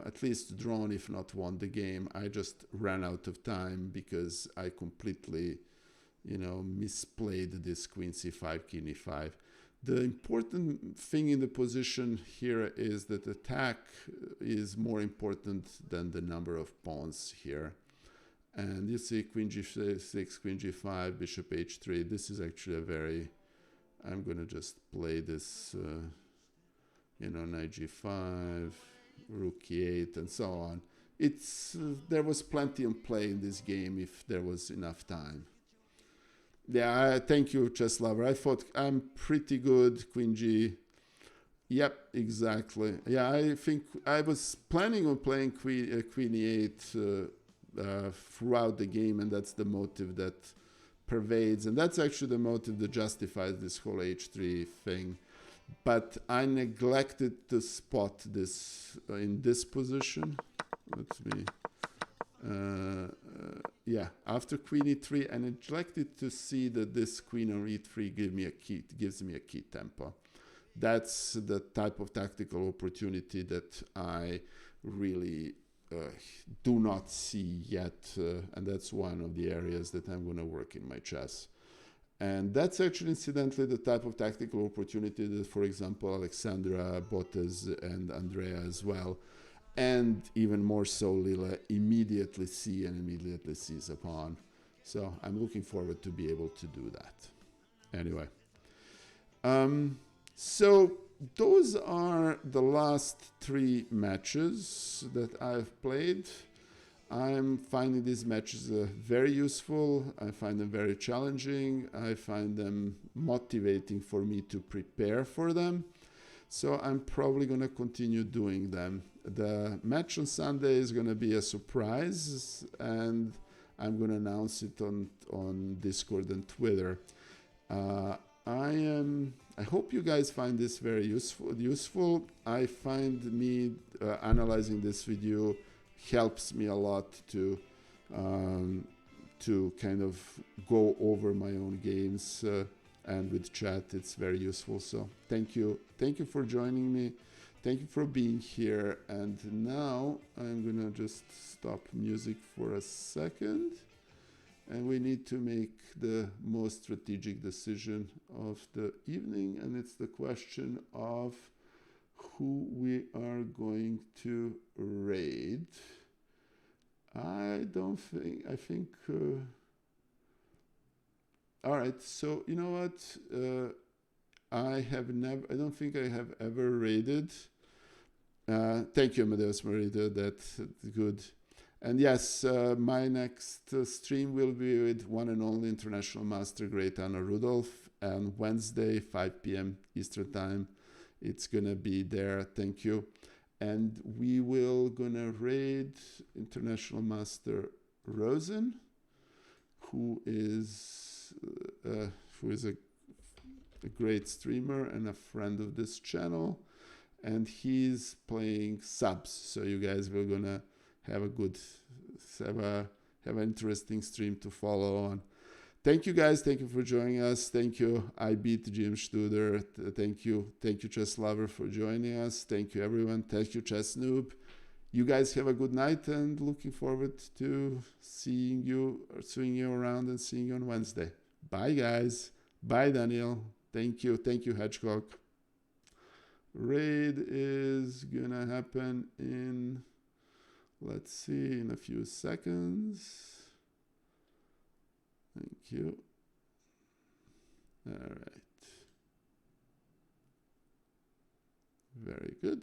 at least drawn, if not won the game. I just ran out of time because I completely, misplayed this queen c5, king e5. The important thing in the position here is that attack is more important than the number of pawns here. And you see queen g6, queen g5, bishop h3. This is actually a very... I'm going to just play this, knight g5, rook e8, and so on. There was plenty of play in this game if there was enough time. Yeah, thank you, chess lover. I thought I'm pretty good, Queen G. Yep, exactly. Yeah, I think I was planning on playing Queen E8 throughout the game, and that's the motive that pervades, and that's actually the motive that justifies this whole H3 thing. But I neglected to spot this in this position. Let me. Yeah, after Queen E3, I neglected to see that this Queen on E3 gives me a key tempo. That's the type of tactical opportunity that I really do not see yet, and that's one of the areas that I'm going to work in my chess. And that's actually, incidentally, the type of tactical opportunity that, for example, Alexandra, Botez, and Andrea as well, and even more so Lile, immediately see and immediately seize upon. So I'm looking forward to be able to do that. Anyway. So those are the last 3 matches that I've played. I'm finding these matches very useful. I find them very challenging. I find them motivating for me to prepare for them. So I'm probably going to continue doing them. The match on Sunday is going to be a surprise, and I'm going to announce it on Discord and Twitter. I hope you guys find this very useful. I find me analyzing this video helps me a lot to kind of go over my own games, and with chat it's very useful. So thank you for joining me, thank you for being here. And now I'm gonna just stop music for a second, and we need to make the most strategic decision of the evening, and it's the question of who we are going to raid. I think all right, so you know what, I don't think I have ever raided. Thank you, Amadeus Marita, that's good. And yes, my next stream will be with one and only international master Great Anna Rudolph, and Wednesday 5 p.m. Eastern time. It's gonna be there. Thank you. And we will gonna raid international master Rosen, who is a great streamer and a friend of this channel, and he's playing subs. So you guys will gonna have an interesting stream to follow on. Thank you guys, thank you for joining us. Thank you, I beat Jim Studer. Thank you Chess Lover for joining us. Thank you everyone. Thank you Chess Noob. You guys have a good night, and looking forward to seeing you around and seeing you on Wednesday. Bye guys. Bye Daniel. Thank you Hedgehog. Raid is gonna happen in, let's see, in a few seconds. Thank you. All right. Very good.